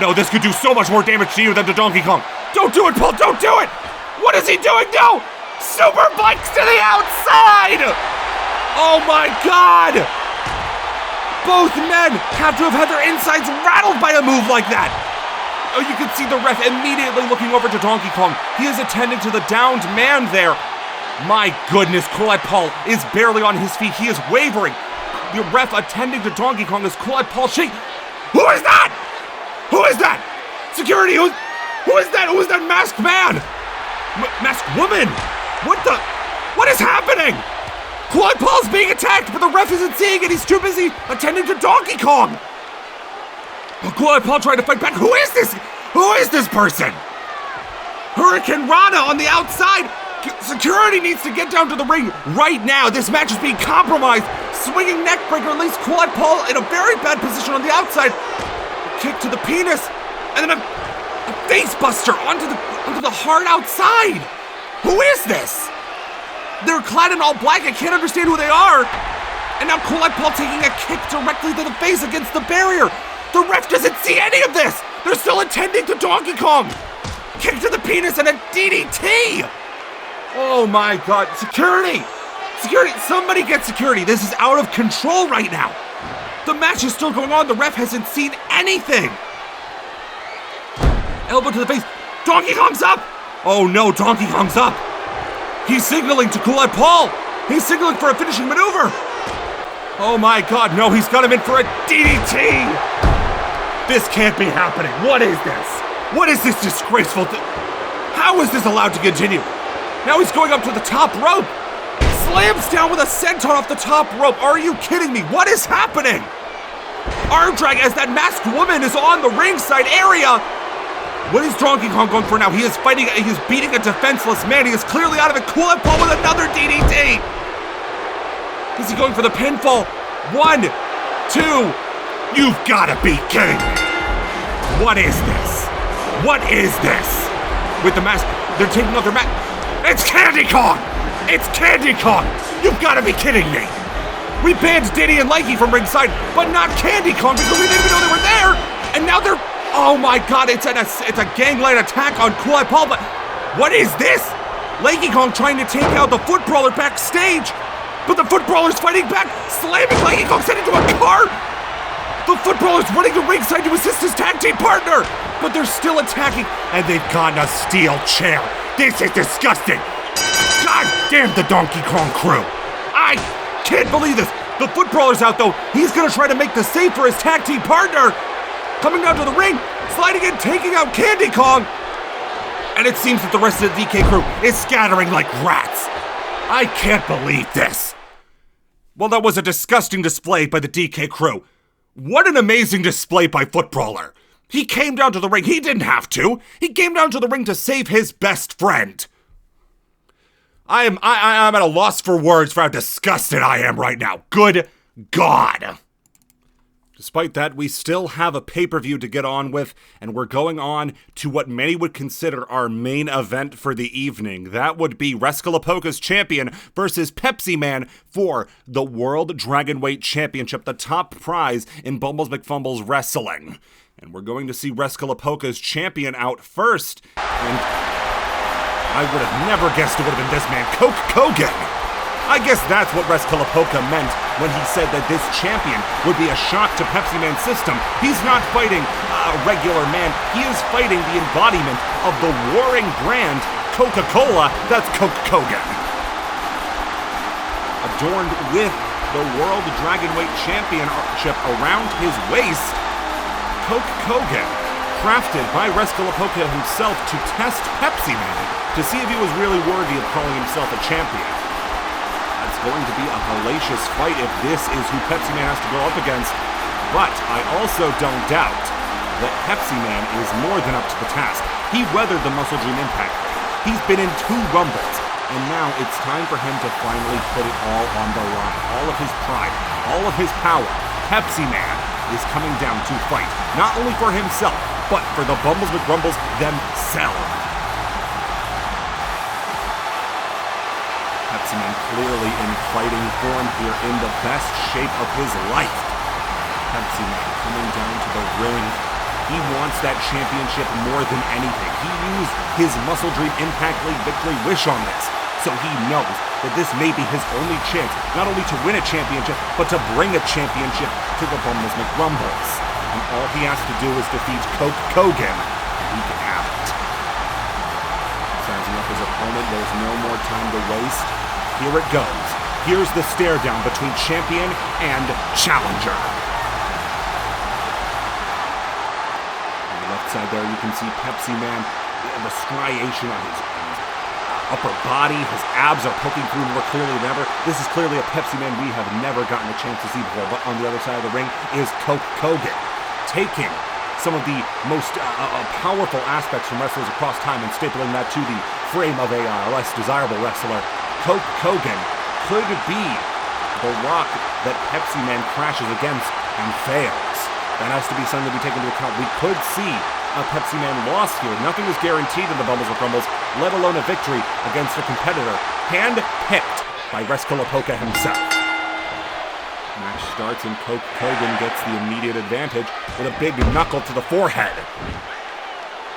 S1: no. This could do so much more damage to you than to Donkey Kong. Don't do it, Paul, don't do it! What is he doing? No! Superplex to the outside! Oh my god! Both men have to have had their insides rattled by a move like that. Oh, you can see the ref immediately looking over to Donkey Kong. He is attending to the downed man there. My goodness, Cool Hat Paul is barely on his feet. He is wavering. The ref attending to Donkey Kong as Cool Hat Paul shake. Who is that? Who is that? Security, who is that? Who is that masked man? Masked woman? What is happening? Cool Hat Paul's being attacked, but the ref isn't seeing it. He's too busy attending to Donkey Kong. But Cool Hat Paul trying to fight back. Who is this? Who is this person? Hurricane Rana on the outside. Security needs to get down to the ring right now. This match is being compromised. Swinging neckbreaker leaves Cool Hat Paul in a very bad position on the outside. A kick to the penis, and then a face buster onto the hard outside. Who is this? They're clad in all black. I can't understand who they are. And now Cool Hat Paul taking a kick directly to the face against the barrier. The ref doesn't see any of this. They're still attending to Donkey Kong. Kick to the penis and a DDT. Oh my god. Security. Security! Somebody get security! This is out of control right now! The match is still going on. The ref hasn't seen anything! Elbow to the face. Donkey Kong's up! Oh no, Donkey Kong's up! He's signaling to Cool Paul! He's signaling for a finishing maneuver! Oh my god, no, he's got him in for a DDT! This can't be happening. What is this? What is this disgraceful thing? How is this allowed to continue? Now he's going up to the top rope! Slams down with a senton off the top rope. Are you kidding me? What is happening? Arm drag as that masked woman is on the ringside area. What is Donkey Kong going for now? He is fighting, he is beating a defenseless man. He is clearly out of it. Cool Paul with another DDT. Is he going for the pinfall? 1, 2. You've got to be kidding me. What is this? What is this? With the mask, they're taking off their mask. It's Candy Kong! It's Candy Kong! You've got to be kidding me! We banned Diddy and Likey from ringside, but not Candy Kong because we didn't even know they were there! And now they're... Oh my god, it's a gangland attack on Cool Paul, but... What is this? Likey Kong trying to take out the foot brawler backstage! But the foot brawler's fighting back, slamming Likey Kong, sent into a car! The foot brawler's running to ringside to assist his tag team partner! But they're still attacking, and they've gotten a steel chair! This is disgusting! God damn the Donkey Kong crew! I can't believe this! The foot brawler's out though. He's gonna try to make the save for his tag team partner. Coming down to the ring, sliding in, taking out Candy Kong. And it seems that the rest of the DK crew is scattering like rats. I can't believe this. Well, that was a disgusting display by the DK crew. What an amazing display by Foot Brawler. He came down to the ring. He didn't have to. He came down to the ring to save his best friend. I'm at a loss for words for how disgusted I am right now. Good God. Despite that, we still have a pay-per-view to get on with, and we're going on to what many would consider our main event for the evening. That would be Rescalapoca's champion versus Pepsi Man for the World Dragonweight Championship, the top prize in Bumbles McFumbles Wrestling. And we're going to see Rescalapoca's champion out first, and I would have never guessed it would have been this man, Coke Kogan. I guess that's what Rescalapoca meant when he said that this champion would be a shock to Pepsi Man's system. He's not fighting a regular man. He is fighting the embodiment of the warring brand Coca-Cola. That's Coke Kogan. Adorned with the World Dragonweight Championship around his waist, Coke Kogan, crafted by Rescalapoca himself to test Pepsi Man to see if he was really worthy of calling himself a champion. It's going to be a hellacious fight if this is who Pepsi Man has to go up against, but I also don't doubt that Pepsi Man is more than up to the task. He weathered the Muscle Dream Impact. He's been in 2 Rumbles, and now it's time for him to finally put it all on the line. All of his pride, all of his power. Pepsi Man is coming down to fight, not only for himself, but for the Bumbles McRumbles themselves. Pepsi Man clearly in fighting form here, in the best shape of his life. Pepsi Man coming down to the ring. He wants that championship more than anything. He used his Muscle Dream Impact League victory wish on this, so he knows that this may be his only chance, not only to win a championship, but to bring a championship to the Bumbles McRumbles. And all he has to do is defeat Coke Kogan, and he can have it. Sizing up his opponent, there's no more time to waste. Here it goes. Here's the stare down between champion and challenger. On the left side there, you can see Pepsi Man, the striation on his upper body. His abs are poking through more clearly than ever. This is clearly a Pepsi Man we have never gotten a chance to see before. But on the other side of the ring is Coke Kogan, taking some of the most powerful aspects from wrestlers across time and stapling that to the frame of a less desirable wrestler. Coke Kogan could be the rock that Pepsi Man crashes against and fails. That has to be something to be taken into account. We could see a Pepsi Man loss here. Nothing is guaranteed in the Bumbles McRumbles, let alone a victory against a competitor hand-picked by Rescalapoca himself. Match starts and Coke Kogan gets the immediate advantage with a big knuckle to the forehead.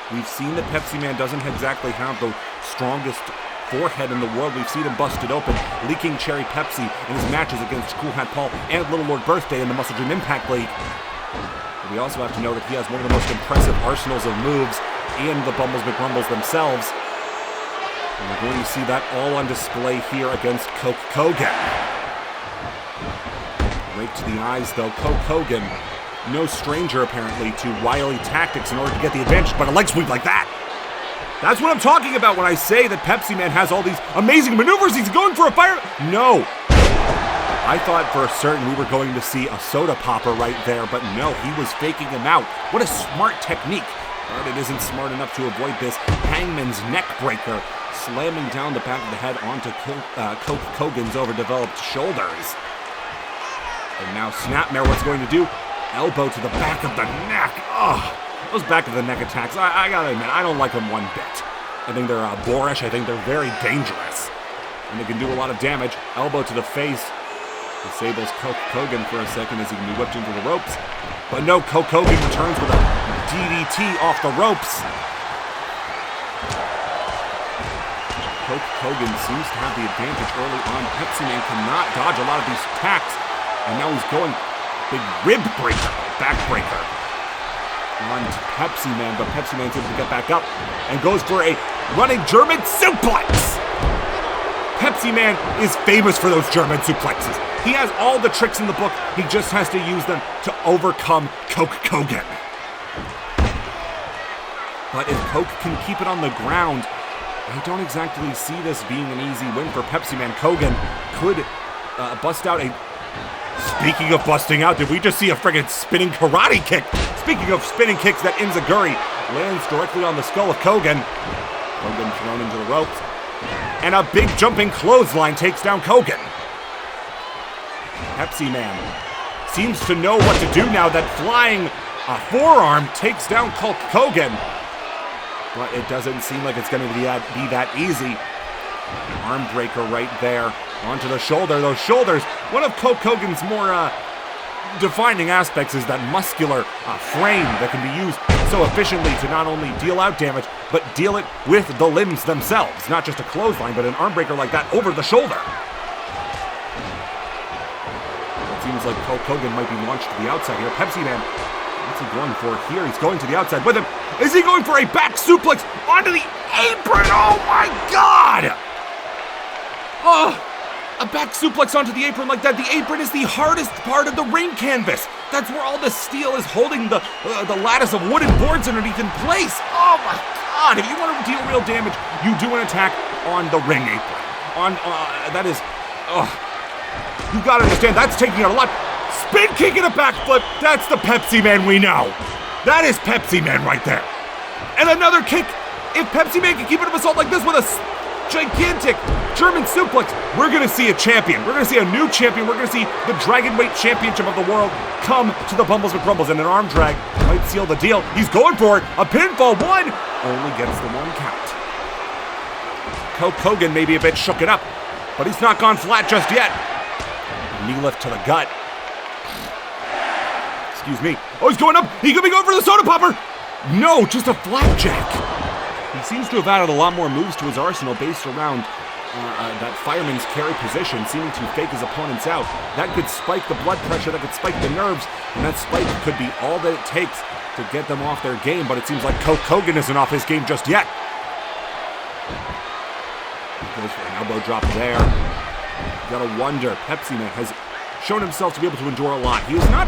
S1: We've seen that Pepsi Man doesn't exactly have the strongest forehead in the world. We've seen him busted open, leaking cherry Pepsi in his matches against Cool Hat Paul and Little Lord Birthday in the Muscle Dream Impact League. But we also have to know that he has one of the most impressive arsenals of moves in the Bumbles McRumbles themselves. And we're going to see that all on display here against Coke Kogan. Rake to the eyes, though. Coke Kogan, no stranger apparently to wily tactics in order to get the advantage, but a leg sweep like that. That's what I'm talking about when I say that Pepsi Man has all these amazing maneuvers. He's going for a fire. No. I thought for certain we were going to see a soda popper right there, but no, he was faking him out. What a smart technique. But it isn't smart enough to avoid this Hangman's neck breaker, slamming down the back of the head onto Coke Kogan's overdeveloped shoulders. And now Snapmare, what's going to do? Elbow to the back of the neck. Ugh. Those back of the neck attacks, I gotta admit, I don't like them one bit. I think they're boorish, I think they're very dangerous. And they can do a lot of damage. Elbow to the face. Disables Coke Kogan for a second as he can be whipped into the ropes. But no, Coke Kogan returns with a DDT off the ropes. Coke Kogan seems to have the advantage early on. Pepsi Man cannot dodge a lot of these attacks. And now he's going big rib breaker, back breaker on to Pepsi Man, but Pepsi Man's able to get back up and goes for a running German suplex. Pepsi Man is famous for those German suplexes. He has all the tricks in the book. He just has to use them to overcome Coke Kogan. But if Coke can keep it on the ground, I don't exactly see this being an easy win for Pepsi Man. Kogan could bust out a... Speaking of busting out, did we just see a friggin' spinning karate kick? Speaking of spinning kicks, that Enziguri lands directly on the skull of Kogan. Kogan thrown into the ropes. And a big jumping clothesline takes down Kogan. Pepsi Man seems to know what to do now that flying forearm takes down Hulk Kogan. But it doesn't seem like it's going to be that easy. Arm breaker right there. Onto the shoulder. Those shoulders, one of Coke Kogan's more defining aspects is that muscular frame that can be used so efficiently to not only deal out damage, but deal it with the limbs themselves. Not just a clothesline, but an arm breaker like that over the shoulder. It seems like Coke Kogan might be launched to the outside here. Pepsi Man, what's he going for here? He's going to the outside with him. Is he going for a back suplex onto the apron? Oh my God! Oh! A back suplex onto the apron like that. The apron is the hardest part of the ring canvas. That's where all the steel is holding the lattice of wooden boards underneath in place. Oh my God! If you want to deal real damage, you do an attack on the ring apron. That is, you gotta understand, that's taking out a lot. Spin kick and a backflip. That's the Pepsi Man we know. That is Pepsi Man right there. And another kick. If Pepsi Man can keep it up assault like this with a gigantic German suplex, we're going to see a champion. We're going to see a new champion. We're going to see the Dragonweight Championship of the world come to the Bumbles McRumbles, and an arm drag might seal the deal. He's going for it. A pinfall. One. Only gets the one count. Coke Kogan may be a bit shook it up, but he's not gone flat just yet. Knee lift to the gut. Excuse me. Oh, he's going up. He could be going for the soda popper. No, just a flapjack. He seems to have added a lot more moves to his arsenal based around that fireman's carry position, seeming to fake his opponents out. That could spike the blood pressure, that could spike the nerves, and that spike could be all that it takes to get them off their game, but it seems like Coke Kogan isn't off his game just yet. He goes for an elbow drop there. You gotta wonder, Pepsi Man has shown himself to be able to endure a lot. He has not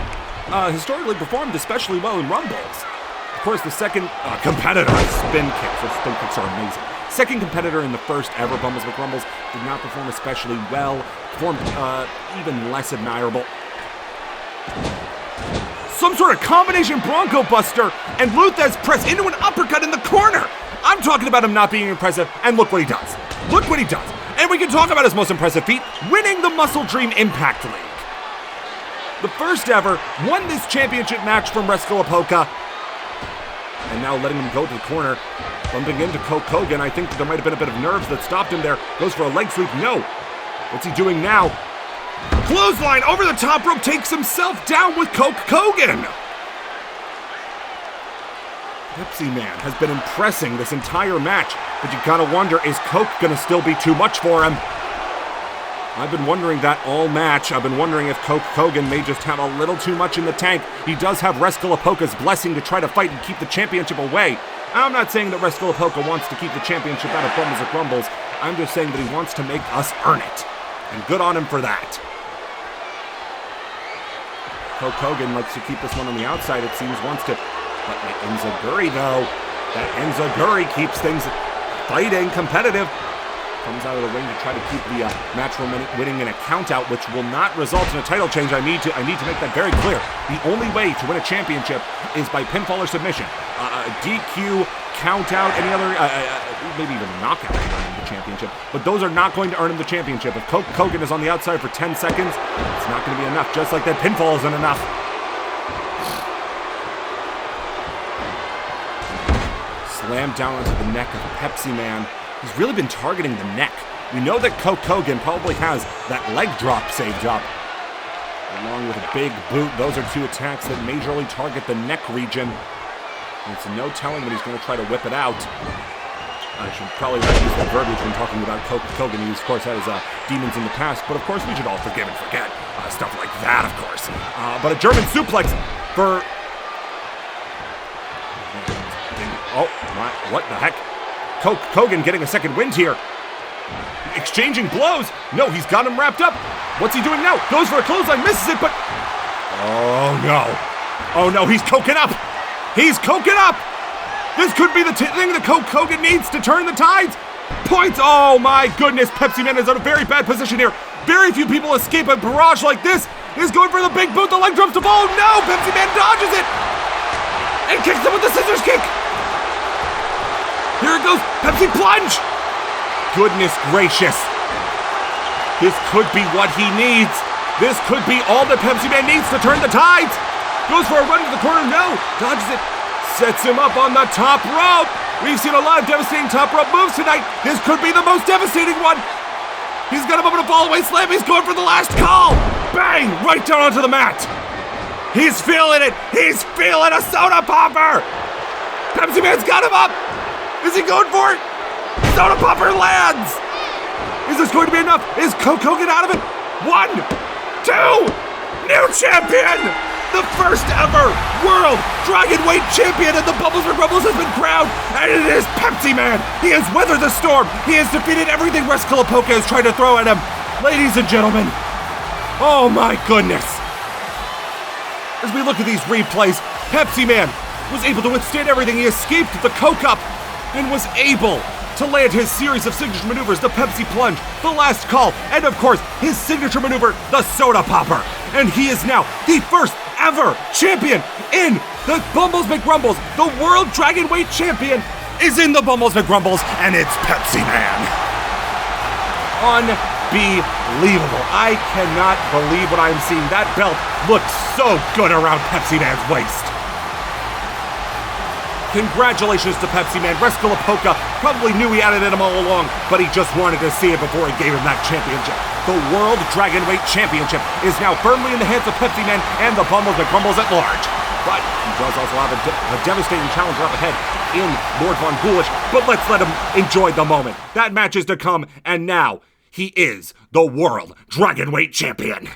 S1: historically performed especially well in Rumbles. Of course, the second competitor, spin kicks. Those spin kicks are amazing. Second competitor in the first ever Bumbles McRumbles did not perform especially well. Performed even less admirable. Some sort of combination Bronco Buster, and Luthez press into an uppercut in the corner. I'm talking about him not being impressive, and look what he does. Look what he does. And we can talk about his most impressive feat, winning the Muscle Dream Impact League. The first ever, won this championship match from Rescalapoca, and now letting him go to the corner, bumping into Coke Kogan. I think there might have been a bit of nerves that stopped him there. Goes for a leg sweep. No. What's he doing now? Clothesline over the top rope, takes himself down with Coke Kogan. Pepsi Man has been impressing this entire match, but you gotta wonder, is Coke gonna still be too much for him? I've been wondering that all match. I've been wondering if Coke Hogan may just have a little too much in the tank. He does have Rescalapoca's blessing to try to fight and keep the championship away. I'm not saying that Rescalapoca wants to keep the championship out of Bumbles at Rumbles. I'm just saying that he wants to make us earn it. And good on him for that. Coke Hogan likes to keep this one on the outside, it seems, wants to... But the Enziguri, though, that Enziguri keeps things fighting, competitive. Comes out of the ring to try to keep the match winning in a countout, which will not result in a title change. I need to make that very clear. The only way to win a championship is by pinfall or submission. DQ, countout, any other, maybe even a knockout to earn him the championship. But those are not going to earn him the championship. If Coke Hogan is on the outside for 10 seconds, it's not going to be enough. Just like that pinfall isn't enough. Slam down onto the neck of Pepsi Man. He's really been targeting the neck. We know that Coke Hogan probably has that leg drop saved up. Along with a big boot, those are two attacks that majorly target the neck region. And it's no telling when he's going to try to whip it out. I should probably not use that verbiage when talking about Coke Hogan. He, of course, has demons in the past, but of course we should all forgive and forget. Stuff like that, of course. But a German suplex for... Oh, my, what the heck? Coke Hogan getting a second wind here. Exchanging blows. No, he's got him wrapped up. What's he doing now? Goes for a clothesline, misses it, but... Oh, no. Oh, no, he's coking up. He's coking up. This could be the thing that Coke Hogan needs to turn the tides. Points. Oh, my goodness. Pepsi Man is in a very bad position here. Very few people escape a barrage like this. He's going for the big boot. The leg drops to fall. No, Pepsi Man dodges it. And kicks him with the scissors kick. Here it goes, Pepsi plunge! Goodness gracious. This could be what he needs. This could be all that Pepsi Man needs to turn the tides. Goes for a run to the corner, no. Dodges it, sets him up on the top rope. We've seen a lot of devastating top rope moves tonight. This could be the most devastating one. He's got him up in a fall away slam. He's going for the last call. Bang, right down onto the mat. He's feeling it. He's feeling a soda popper. Pepsi Man's got him up. Is he going for it? Soda popper lands! Is this going to be enough? Is Coke Hogan out of it? 1, 2, new champion! The first ever World Dragonweight Champion of the Bumbles McRumbles has been crowned, and it is Pepsi Man! He has weathered the storm! He has defeated everything Rescalapoca has tried to throw at him! Ladies and gentlemen, oh my goodness! As we look at these replays, Pepsi Man was able to withstand everything. He escaped the Coke Up and was able to land his series of signature maneuvers, the Pepsi Plunge, the Last Call, and of course, his signature maneuver, the Soda Popper. And he is now the first ever champion in the Bumbles McRumbles. The World Dragonweight Champion is in the Bumbles McRumbles, and it's Pepsi Man. Unbelievable. I cannot believe what I'm seeing. That belt looks so good around Pepsi Man's waist. Congratulations to Pepsi Man. Rescalapoca probably knew he had it in him all along, but he just wanted to see it before he gave him that championship. The World Dragonweight Championship is now firmly in the hands of Pepsi Man and the Bumbles McRumbles at large. But he does also have a devastating challenger up ahead in Lord Von Ghoulish, but let's let him enjoy the moment. That match is to come, and now he is the World Dragonweight Champion.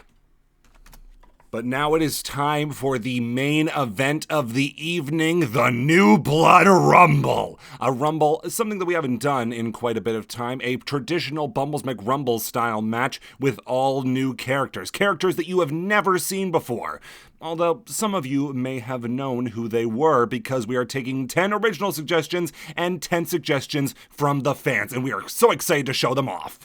S1: But now it is time for the main event of the evening, the New Blood Rumble. A Rumble is something that we haven't done in quite a bit of time, a traditional Bumbles McRumbles style match with all new characters that you have never seen before. Although some of you may have known who they were because we are taking 10 original suggestions and 10 suggestions from the fans, and we are so excited to show them off.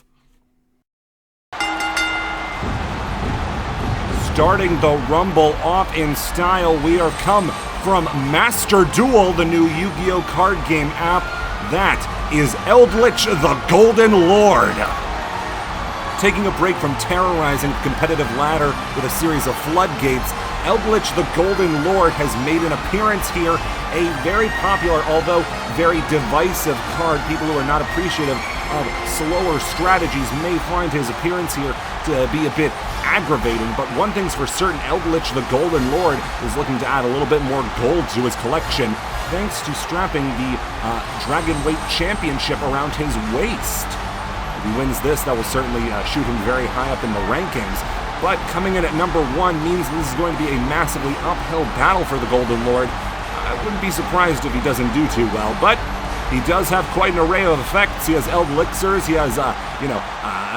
S1: Starting the Rumble off in style, we are come from Master Duel, the new Yu-Gi-Oh! Card game app. That is Eldritch the Golden Lord. Taking a break from terrorizing the competitive ladder with a series of floodgates, Eldritch the Golden Lord has made an appearance here. A very popular, although very divisive card. People who are not appreciative of slower strategies may find his appearance here to be a bit aggravating, but one thing's for certain, Eldritch the Golden Lord is looking to add a little bit more gold to his collection. thanks to strapping the Dragon Weight Championship around his waist. If he wins this, that will certainly shoot him very high up in the rankings. But coming in at number 1 means this is going to be a massively uphill battle for the Golden Lord. I wouldn't be surprised if he doesn't do too well, but he does have quite an array of effects. He has elixirs, he has,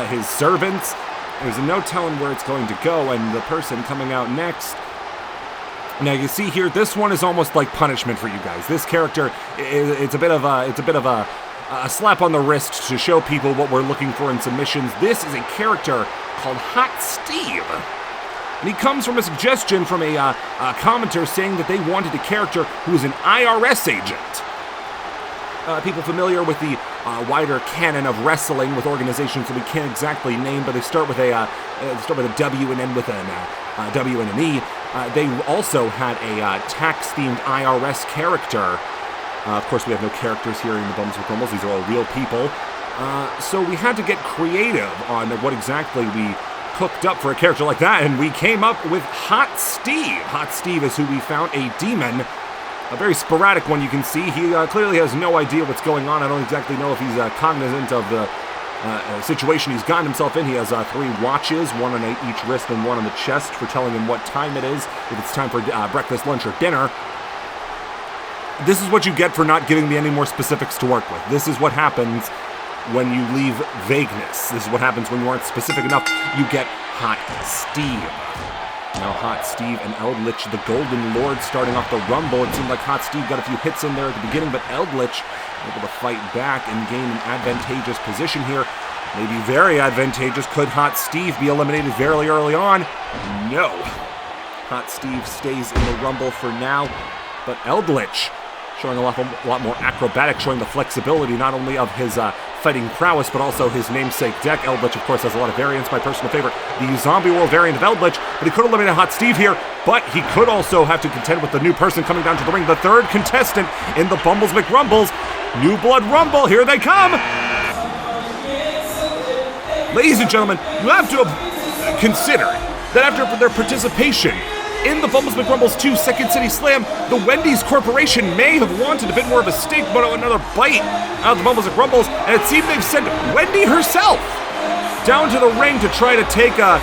S1: his servants. There's no telling where it's going to go, and the person coming out next. Now you see here, this one is almost like punishment for you guys. This character, it's a bit of a slap on the wrist to show people what we're looking for in submissions. This is a character called Hot Steve. And he comes from a suggestion from a commenter saying that they wanted a character who is an IRS agent. People familiar with the wider canon of wrestling with organizations that we can't exactly name, but they start with a W and end with a W and an E. They also had a tax-themed IRS character. Of course, we have no characters here in the Bumbles with McRumbles. These are all real people. So we had to get creative on what exactly we cooked up for a character like that, and we came up with Hot Steve. Hot Steve is who we found, a demon. A very sporadic one, you can see. He clearly has no idea what's going on. I don't exactly know if he's cognizant of the situation he's gotten himself in. He has 3 watches, one on each wrist and one on the chest for telling him what time it is, if it's time for breakfast, lunch, or dinner. This is what you get for not giving me any more specifics to work with. This is what happens when you leave vagueness. This is what happens when you aren't specific enough. You get Hot Steve. Now Hot Steve and Eldritch, the Golden Lord, starting off the Rumble. It seemed like Hot Steve got a few hits in there at the beginning, but Eldritch able to fight back and gain an advantageous position here. Maybe very advantageous. Could Hot Steve be eliminated very early on? No. Hot Steve stays in the Rumble for now, but Eldritch showing a lot more acrobatic, showing the flexibility not only of his fighting prowess, but also his namesake deck. Eldritch, of course, has a lot of variants. My personal favorite, the Zombie World variant of Eldritch, but he could eliminate Hot Steve here, but he could also have to contend with the new person coming down to the ring, the 3rd contestant in the Bumbles McRumbles. New Blood Rumble, here they come! Ladies and gentlemen, you have to consider that after their participation in the Bumbles McRumbles 2 Second City Slam, the Wendy's Corporation may have wanted a bit more of a steak, but another bite out of the Bumbles McRumbles, and it seems they've sent Wendy herself down to the ring to try to take a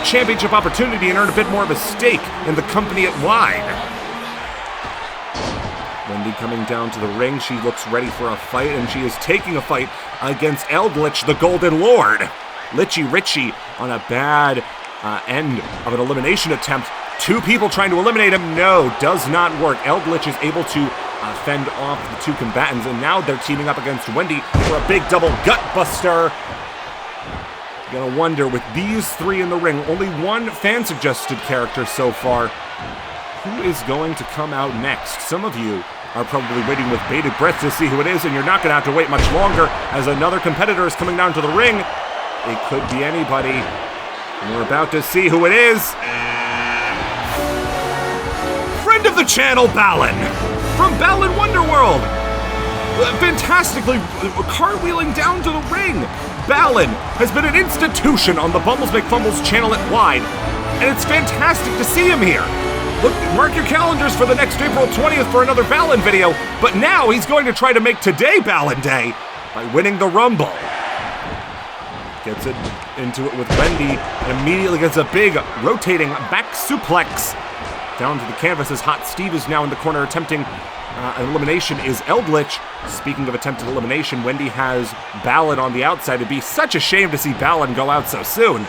S1: championship opportunity and earn a bit more of a stake in the company at wide. Wendy coming down to the ring, she looks ready for a fight, and she is taking a fight against Eldritch, the Golden Lord. Litchy Richie on a bad end of an elimination attempt. 2 people trying to eliminate him. No, does not work. Eldritch is able to fend off the 2 combatants, and now they're teaming up against Wendy for a big double gut buster. You're gonna wonder, with these 3 in the ring, only 1 fan-suggested character so far, who is going to come out next? Some of you are probably waiting with bated breath to see who it is, and you're not gonna have to wait much longer as another competitor is coming down to the ring. It could be anybody, and we're about to see who it is. Friend of the channel, Balin, from Balin Wonderworld. Fantastically cartwheeling down to the ring. Balin has been an institution on the Bumbles McFumbles channel at wide, and it's fantastic to see him here. Look, mark your calendars for the next April 20th for another Balin video, but now he's going to try to make today Balin Day by winning the Rumble. Gets it into it with Wendy, and immediately gets a big rotating back suplex down to the canvas as Hot Steve is now in the corner attempting an elimination. Is Eldritch. Speaking of attempted elimination, Wendy has Balin on the outside. It'd be such a shame to see Balin go out so soon.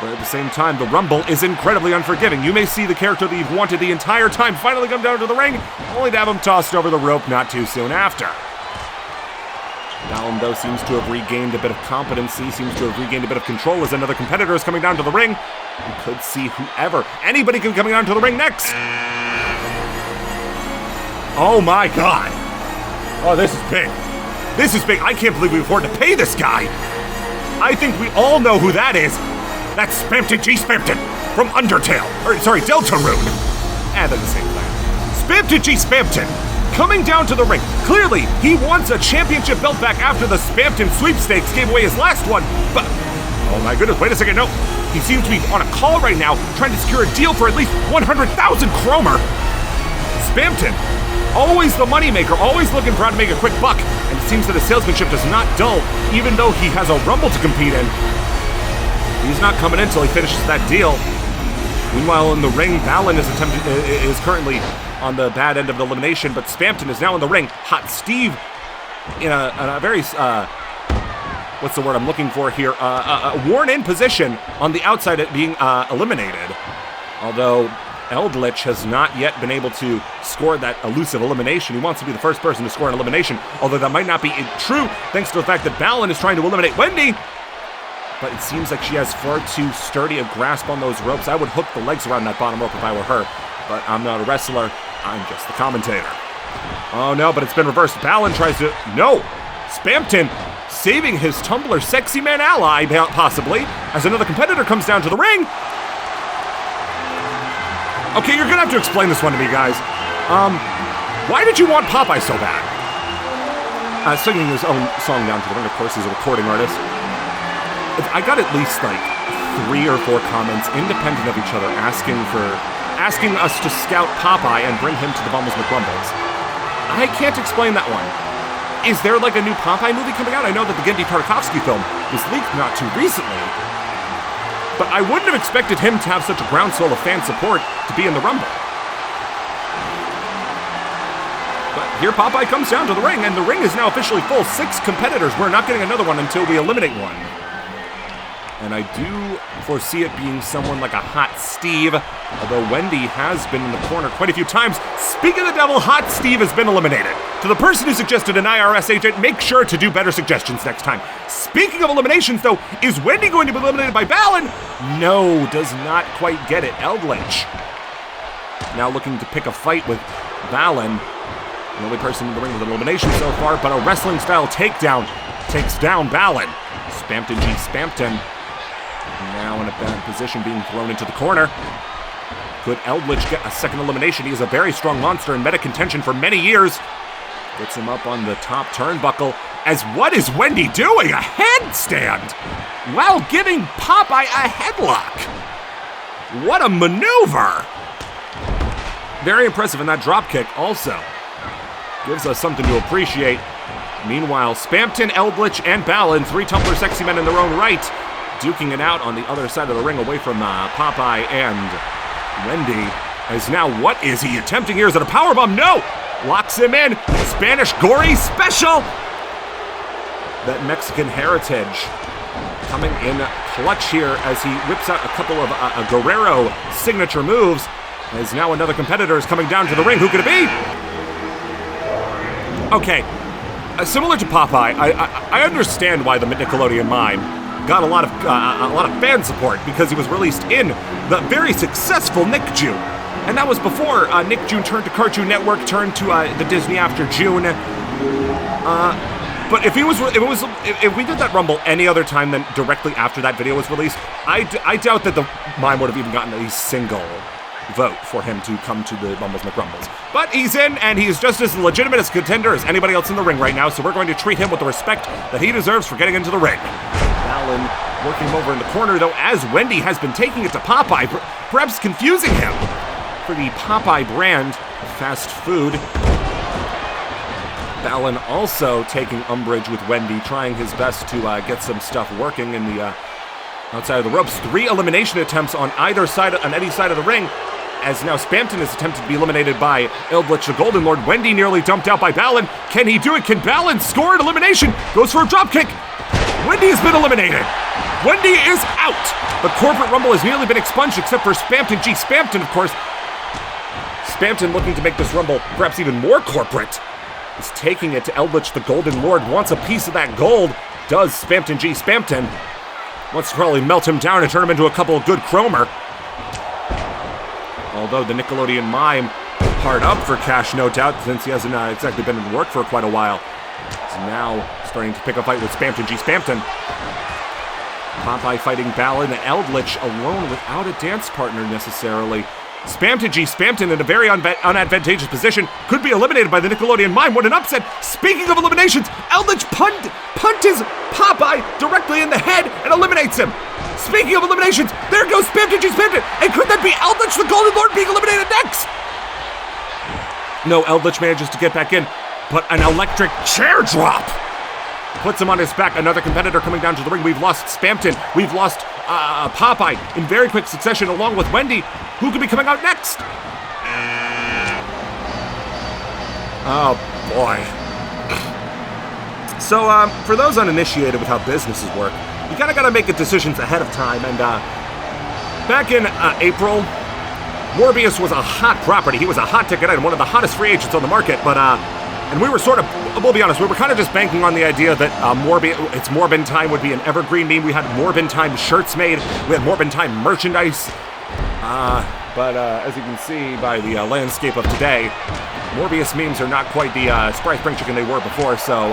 S1: But at the same time, the Rumble is incredibly unforgiving. You may see the character that you've wanted the entire time finally come down to the ring, only to have him tossed over the rope not too soon after. Balin, though, seems to have regained a bit of competency, seems to have regained a bit of control as another competitor is coming down to the ring. We could see whoever, anybody could be coming down to the ring next. Oh my God. Oh, this is big. This is big. I can't believe we afford to pay this guy. I think we all know who that is. That's Spampton G. Spampton from Undertale. Deltarune. They're the same player. Spampton G. Spampton coming down to the ring. Clearly, he wants a championship belt back after the Spampton sweepstakes gave away his last one. But, oh my goodness, wait a second. No, he seems to be on a call right now, trying to secure a deal for at least 100,000 Cromer. Spampton Always the moneymaker, always looking for how to make a quick buck. And it seems that his salesmanship does not dull, even though he has a Rumble to compete in. He's not coming in until he finishes that deal. Meanwhile, in the ring, Balin is currently on the bad end of the elimination, but Spampton is now in the ring. Hot Steve in a very, what's the word I'm looking for here? A worn-in position on the outside at being eliminated. Although Eldritch has not yet been able to score that elusive elimination. He wants to be the first person to score an elimination, although that might not be true thanks to the fact that Balin is trying to eliminate Wendy. But it seems like she has far too sturdy a grasp on those ropes. I would hook the legs around that bottom rope if I were her, but I'm not a wrestler. I'm just the commentator. Oh no, but it's been reversed. Balin tries to... No! Spampton saving his Tumblr sexy man ally, possibly, as another competitor comes down to the ring. Okay, you're gonna have to explain this one to me, guys. Why did you want Popeye so bad? Singing his own song down to the ring, of course, he's a recording artist. I got at least like 3 or 4 comments independent of each other asking us to scout Popeye and bring him to the Bumbles McRumbles. I can't explain that one. Is there like a new Popeye movie coming out? I know that the Gendy Tartakovsky film was leaked not too recently, but I wouldn't have expected him to have such a groundswell of fan support to be in the Rumble. But here Popeye comes down to the ring, and the ring is now officially full. 6 competitors. We're not getting another one until we eliminate one. And I do foresee it being someone like a Hot Steve, although Wendy has been in the corner quite a few times. Speak of the devil, Hot Steve has been eliminated. To the person who suggested an IRS agent, make sure to do better suggestions next time. Speaking of eliminations, though, is Wendy going to be eliminated by Balin? No, does not quite get it. Eldritch now looking to pick a fight with Balin. The only person in the ring with an elimination so far, but a wrestling-style takedown takes down Balin. Spampton G. Spampton now in a bad position, being thrown into the corner. Could Eldritch get a second elimination? He is a very strong monster in meta contention for many years. Gets him up on the top turnbuckle. As what is Wendy doing? A handstand! While giving Popeye a headlock! What a maneuver! Very impressive in that dropkick also. Gives us something to appreciate. Meanwhile, Spampton, Eldritch, and Balin, 3 Tumblr sexy men in their own right, duking it out on the other side of the ring away from Popeye and Wendy. As now, what is he attempting here? Is it a powerbomb? No! Locks him in. Spanish gory special! That Mexican heritage coming in clutch here as he whips out a couple of Guerrero signature moves. As now another competitor is coming down to the ring. Who could it be? Okay, similar to Popeye, I understand why the Nickelodeon mime got a lot of fan support because he was released in the very successful Nick June, and that was before Nick June turned to Cartoon Network, turned to the Disney After June. But if we did that Rumble any other time than directly after that video was released, I doubt that the mime would have even gotten a single vote for him to come to the Bumbles McRumbles. But he's in, and he's just as legitimate a contender as anybody else in the ring right now, so we're going to treat him with the respect that he deserves for getting into the ring. Balin working him over in the corner, though, as Wendy has been taking it to Popeye, perhaps confusing him for the Popeye brand of fast food. Balin also taking umbrage with Wendy, trying his best to get some stuff working in the outside of the ropes. 3 elimination attempts on either side, on any side of the ring, as now Spampton is attempted to be eliminated by Eldritch the Golden Lord. Wendy nearly dumped out by Balin. Can he do it? Can Balin score an elimination? Goes for a dropkick. Wendy has been eliminated. Wendy is out. The corporate Rumble has nearly been expunged except for Spampton G. Spampton, of course. Spampton looking to make this Rumble perhaps even more corporate. Is taking it to Eldritch the Golden Lord. Wants a piece of that gold. Does Spampton G. Spampton. Wants to probably melt him down and turn him into a couple of good Cromer. Although the Nickelodeon mime hard up for cash, no doubt, since he hasn't exactly been in work for quite a while. He's now starting to pick a fight with Spampton G. Spampton. Popeye fighting Balin, and Eldritch alone without a dance partner necessarily. Spampton G. Spampton in a very unadvantageous position. Could be eliminated by the Nickelodeon mime. What an upset. Speaking of eliminations, Eldritch punches Popeye directly in the head and eliminates him. Speaking of eliminations, there goes Spampton G. Spampton. And could that be Eldritch the Golden Lord being eliminated next? No, Eldritch manages to get back in, but an electric chair drop puts him on his back. Another competitor coming down to the ring. We've lost Spampton. We've lost Popeye in very quick succession, along with Wendy. Who could be coming out next? Oh, boy. So, for those uninitiated with how businesses work, you kind of got to make decisions ahead of time. And back in April, Morbius was a hot property. He was a hot ticket item, one of the hottest free agents on the market. But and we were sort of, we'll be honest, we were kind of just banking on the idea that it's Morbin Time would be an evergreen meme. We had Morbin Time shirts made. We had Morbin Time merchandise. But as you can see by the landscape of today, Morbius memes are not quite the Sprite Spring Chicken they were before. So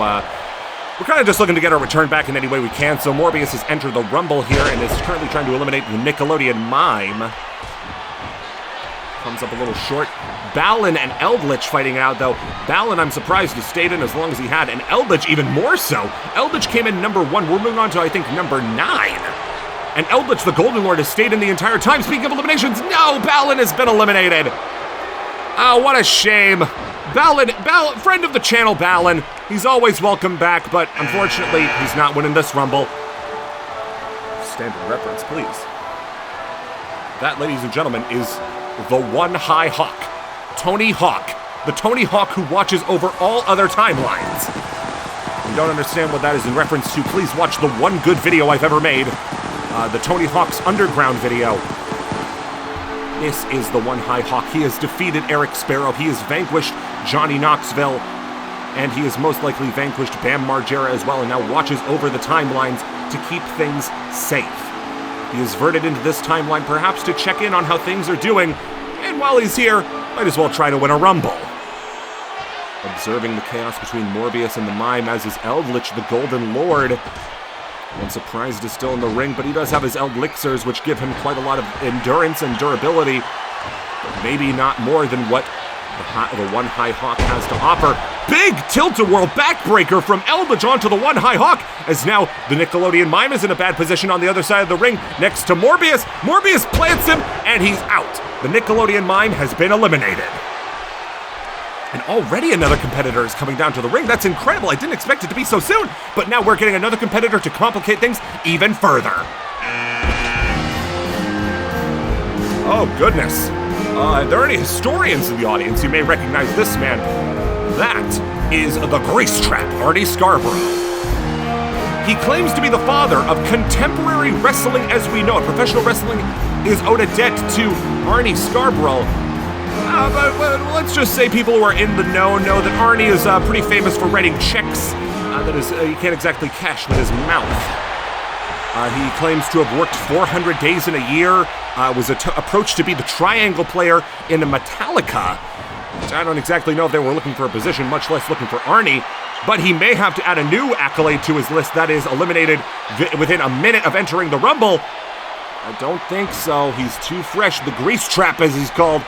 S1: we're kind of just looking to get our return back in any way we can. So Morbius has entered the Rumble here and is currently trying to eliminate the Nickelodeon Mime. Comes up a little short. Balin and Eldritch fighting out, though. Balin, I'm surprised, has stayed in as long as he had, and Eldritch even more so. Eldritch came in number 1. We're moving on to, I think, number 9. And Eldritch, the Golden Lord, has stayed in the entire time. Speaking of eliminations, no! Balin has been eliminated! Oh, what a shame. Balin, friend of the channel, Balin. He's always welcome back, but unfortunately, he's not winning this Rumble. Standard reference, please. That, ladies and gentlemen, is the One High Hawk. Tony Hawk. The Tony Hawk who watches over all other timelines. If you don't understand what that is in reference to, please watch the one good video I've ever made. The Tony Hawk's Underground video. This is the One High Hawk. He has defeated Eric Sparrow. He has vanquished Johnny Knoxville. And he has most likely vanquished Bam Margera as well, and now watches over the timelines to keep things safe. He is verted into this timeline perhaps to check in on how things are doing, and while he's here, might as well try to win a Rumble. Observing the chaos between Morbius and the Mime, as is Eldritch, the Golden Lord. One surprised is still in the ring, but he does have his Eldlixirs, which give him quite a lot of endurance and durability, but maybe not more than what the One High Hawk has to offer. Big tilt-a-whirl backbreaker from Eldritch onto the One High Hawk, as now the Nickelodeon Mime is in a bad position on the other side of the ring next to Morbius. Morbius plants him, and he's out. The Nickelodeon Mime has been eliminated. And already another competitor is coming down to the ring. That's incredible. I didn't expect it to be so soon. But now we're getting another competitor to complicate things even further. Oh, goodness. If there are any historians in the audience, you may recognize this man. That is the Grease Trap, Arnie Scarborough. He claims to be the father of contemporary wrestling as we know it. Professional wrestling is owed a debt to Arnie Scarborough. But let's just say people who are in the know that Arnie is pretty famous for writing checks that is you can't exactly cash with his mouth. He claims to have worked 400 days in a year, was approached to be the triangle player in Metallica. I don't exactly know if they were looking for a position, much less looking for Arnie, but he may have to add a new accolade to his list that is eliminated within a minute of entering the Rumble. I don't think so. He's too fresh. The Grease Trap, as he's called.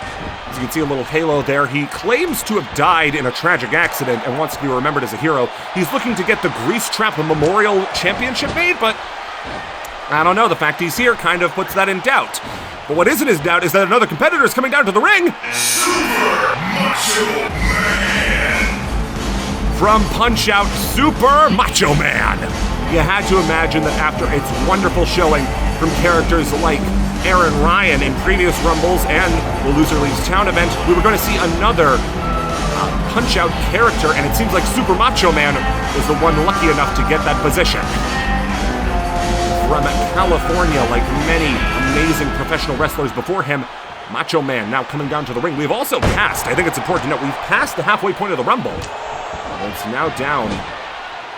S1: As you can see a little halo there. He claims to have died in a tragic accident and wants to be remembered as a hero. He's looking to get the Grease Trap Memorial Championship made, but I don't know. The fact he's here kind of puts that in doubt. But what isn't in doubt is that another competitor is coming down to the ring.
S2: Super Macho Man!
S1: From Punch-Out, Super Macho Man! You had to imagine that after its wonderful showing from characters like Aaron Ryan in previous Rumbles and the Loser Leaves Town event, we were going to see another Punch-Out character, and it seems like Super Macho Man was the one lucky enough to get that position. From California, like many amazing professional wrestlers before him, Macho Man now coming down to the ring. We've also passed, I think it's important to note, we've passed the halfway point of the Rumble. It's now down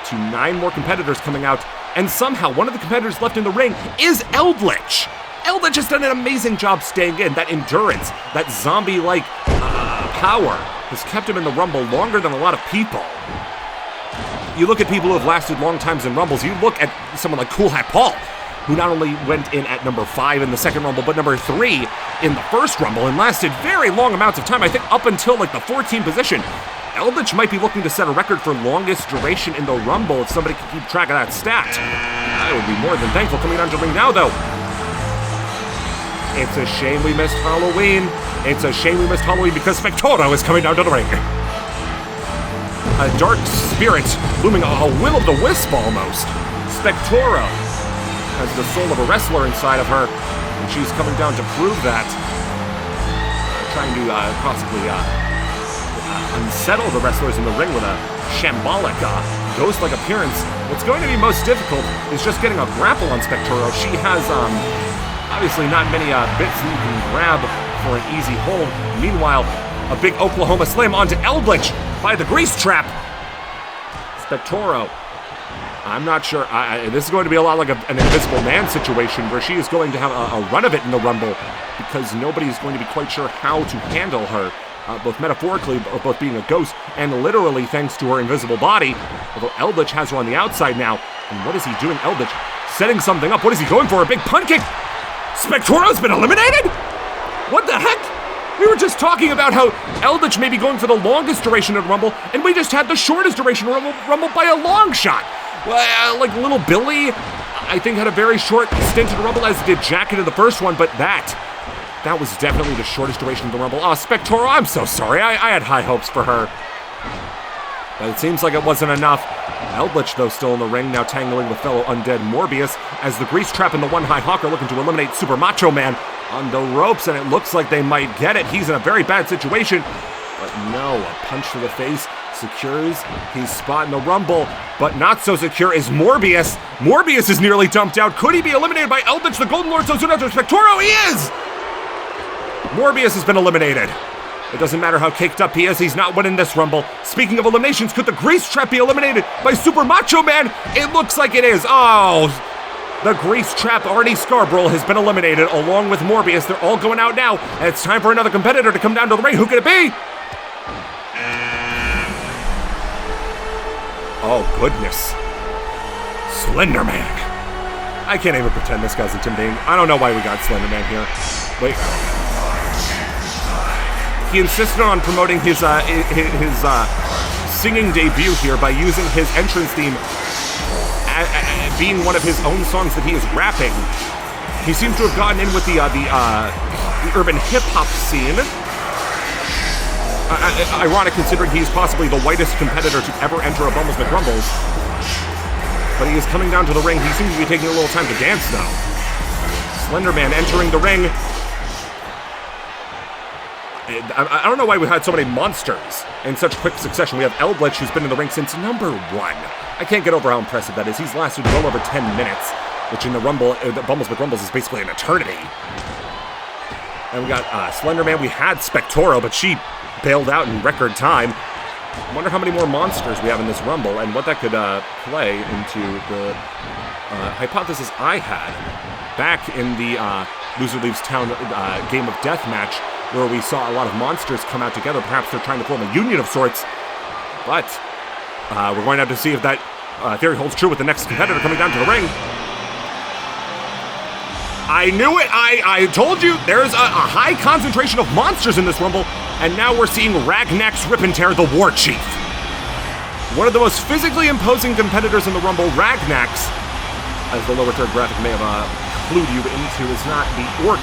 S1: to 9 more competitors coming out, and somehow one of the competitors left in the ring is Eldritch. Eldritch has done an amazing job staying in. That endurance, that zombie-like power has kept him in the Rumble longer than a lot of people. You look at people who have lasted long times in Rumbles, you look at someone like Cool Hat Paul, who not only went in at number 5 in the second Rumble, but number 3 in the first Rumble and lasted very long amounts of time, I think up until like the 14th position. Eldritch might be looking to set a record for longest duration in the Rumble if somebody can keep track of that stat. I would be more than thankful. Coming down to the ring now, though. It's a shame we missed Halloween. It's a shame we missed Halloween because Spectoro is coming down to the ring. A dark spirit looming, a will-o'-the-wisp almost. Spectoro has the soul of a wrestler inside of her, and she's coming down to prove that. Trying to possibly unsettle the wrestlers in the ring with a shambolic, ghost-like appearance. What's going to be most difficult is just getting a grapple on Spectoro. She has, obviously not many bits you can grab for an easy hold. Meanwhile, a big Oklahoma slam onto Eldritch by the grease trap. Spectoro, I'm not sure. This is going to be a lot like an Invisible Man situation where she is going to have a run of it in the Rumble because nobody's going to be quite sure how to handle her, both metaphorically, both being a ghost, and literally thanks to her invisible body. Although Eldritch has her on the outside now. And what is he doing? Eldritch setting something up. What is he going for? A big punt kick? Spectoro's been eliminated? What the heck? We were just talking about how Eldritch may be going for the longest duration of Rumble, and we just had the shortest duration of Rumble by a long shot. Like Little Billy, I think, had a very short stint in the Rumble, as did Jacket in the first one, but that was definitely the shortest duration of the Rumble. Spectoro, I'm so sorry. I had high hopes for her. But it seems like it wasn't enough. Eldritch, though, still in the ring, now tangling with fellow undead Morbius, as the Grease Trap and the One High Hawk are looking to eliminate Super Macho Man on the ropes, and it looks like they might get it. He's in a very bad situation. But no, a punch to the face secures his spot in the Rumble, but not so secure is Morbius. Morbius is nearly dumped out. Could he be eliminated by Eldritch, the Golden Lord, so soon after Spectoro? He is! Morbius has been eliminated. It doesn't matter how caked up he is, he's not winning this Rumble. Speaking of eliminations, could the Grease Trap be eliminated by Super Macho Man? It looks like it is. Oh, the Grease Trap, Arnie Scarborough, has been eliminated along with Morbius. They're all going out now, and it's time for another competitor to come down to the ring. Who could it be? Oh, goodness. Slender Man. I can't even pretend this guy's intimidating. I don't know why we got Slender Man here. Wait. He insisted on promoting his singing debut here by using his entrance theme being one of his own songs that he is rapping. He seems to have gotten in with the urban hip-hop scene. Ironic considering he's possibly the whitest competitor to ever enter a Bumbles McRumbles. But he is coming down to the ring. He seems to be taking a little time to dance now. Slender Man entering the ring. I don't know why we had so many monsters in such quick succession. We have Eldritch, who's been in the ring since number 1. I can't get over how impressive that is. He's lasted well over 10 minutes, which in the Rumble, the Bumbles McRumbles is basically an eternity. And we got Slender Man. We had Spectoro, but she bailed out in record time. I wonder how many more monsters we have in this Rumble and what that could play into the hypothesis I had back in the Loser Leaves Town game of death match, where we saw a lot of monsters come out together. Perhaps they're trying to form a union of sorts. But we're going to have to see if that theory holds true with the next competitor coming down to the ring. I knew it! I told you there's a high concentration of monsters in this Rumble, and now we're seeing Ragnax Rippentear, the War Chief. One of the most physically imposing competitors in the Rumble, Ragnax, as the lower third graphic may have clued you into, is not the orc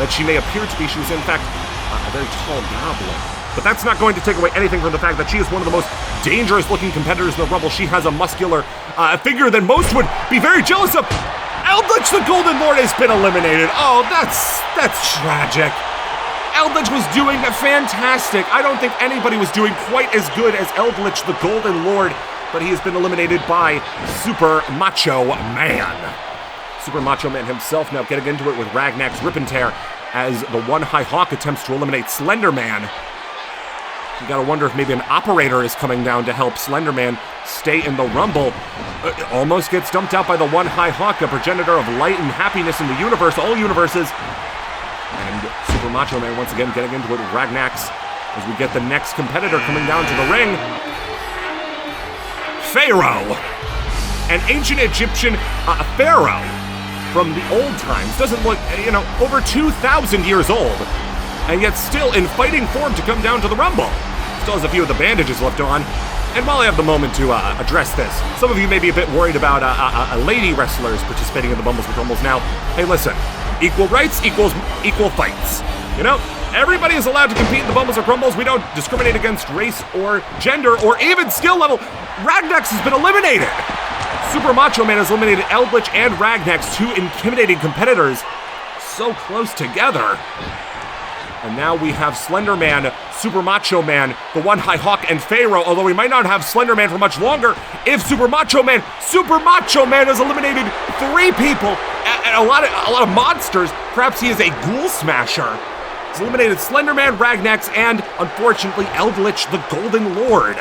S1: that she may appear to be. She is, in fact, a very tall goblin. But that's not going to take away anything from the fact that she is one of the most dangerous-looking competitors in the Rumble. She has a muscular figure that most would be very jealous of. Eldritch, the Golden Lord, has been eliminated. Oh, that's tragic. Eldritch was doing fantastic. I don't think anybody was doing quite as good as Eldritch, the Golden Lord, but he has been eliminated by Super Macho Man. Super Macho Man himself now getting into it with Ragnax Rippentear as the One High Hawk attempts to eliminate Slender Man. You gotta wonder if maybe an operator is coming down to help Slender Man stay in the Rumble. Almost gets dumped out by the One High Hawk, a progenitor of light and happiness in the universe, all universes. And Super Macho Man once again getting into it with Ragnax as we get the next competitor coming down to the ring. Pharaoh, an ancient Egyptian pharaoh from the old times. Doesn't look, over 2,000 years old, and yet still in fighting form to come down to the Rumble. Still has a few of the bandages left on. And while I have the moment to address this, some of you may be a bit worried about lady wrestlers participating in the Bumbles McRumbles now. Hey, listen, Equal rights equals equal fights. You know, everybody is allowed to compete in the Bumbles or Crumbles. We don't discriminate against race or gender or even skill level. Ragnax has been eliminated. Super Macho Man has eliminated Eldritch and Ragnax, two intimidating competitors so close together. And now we have Slender Man, Super Macho Man, the One High Hawk, and Pharaoh, although we might not have Slender Man for much longer if Super Macho Man has eliminated 3 people and a lot of monsters. Perhaps he is a ghoul smasher. He's eliminated Slender Man, Ragnax, and, unfortunately, Eldritch, the Golden Lord.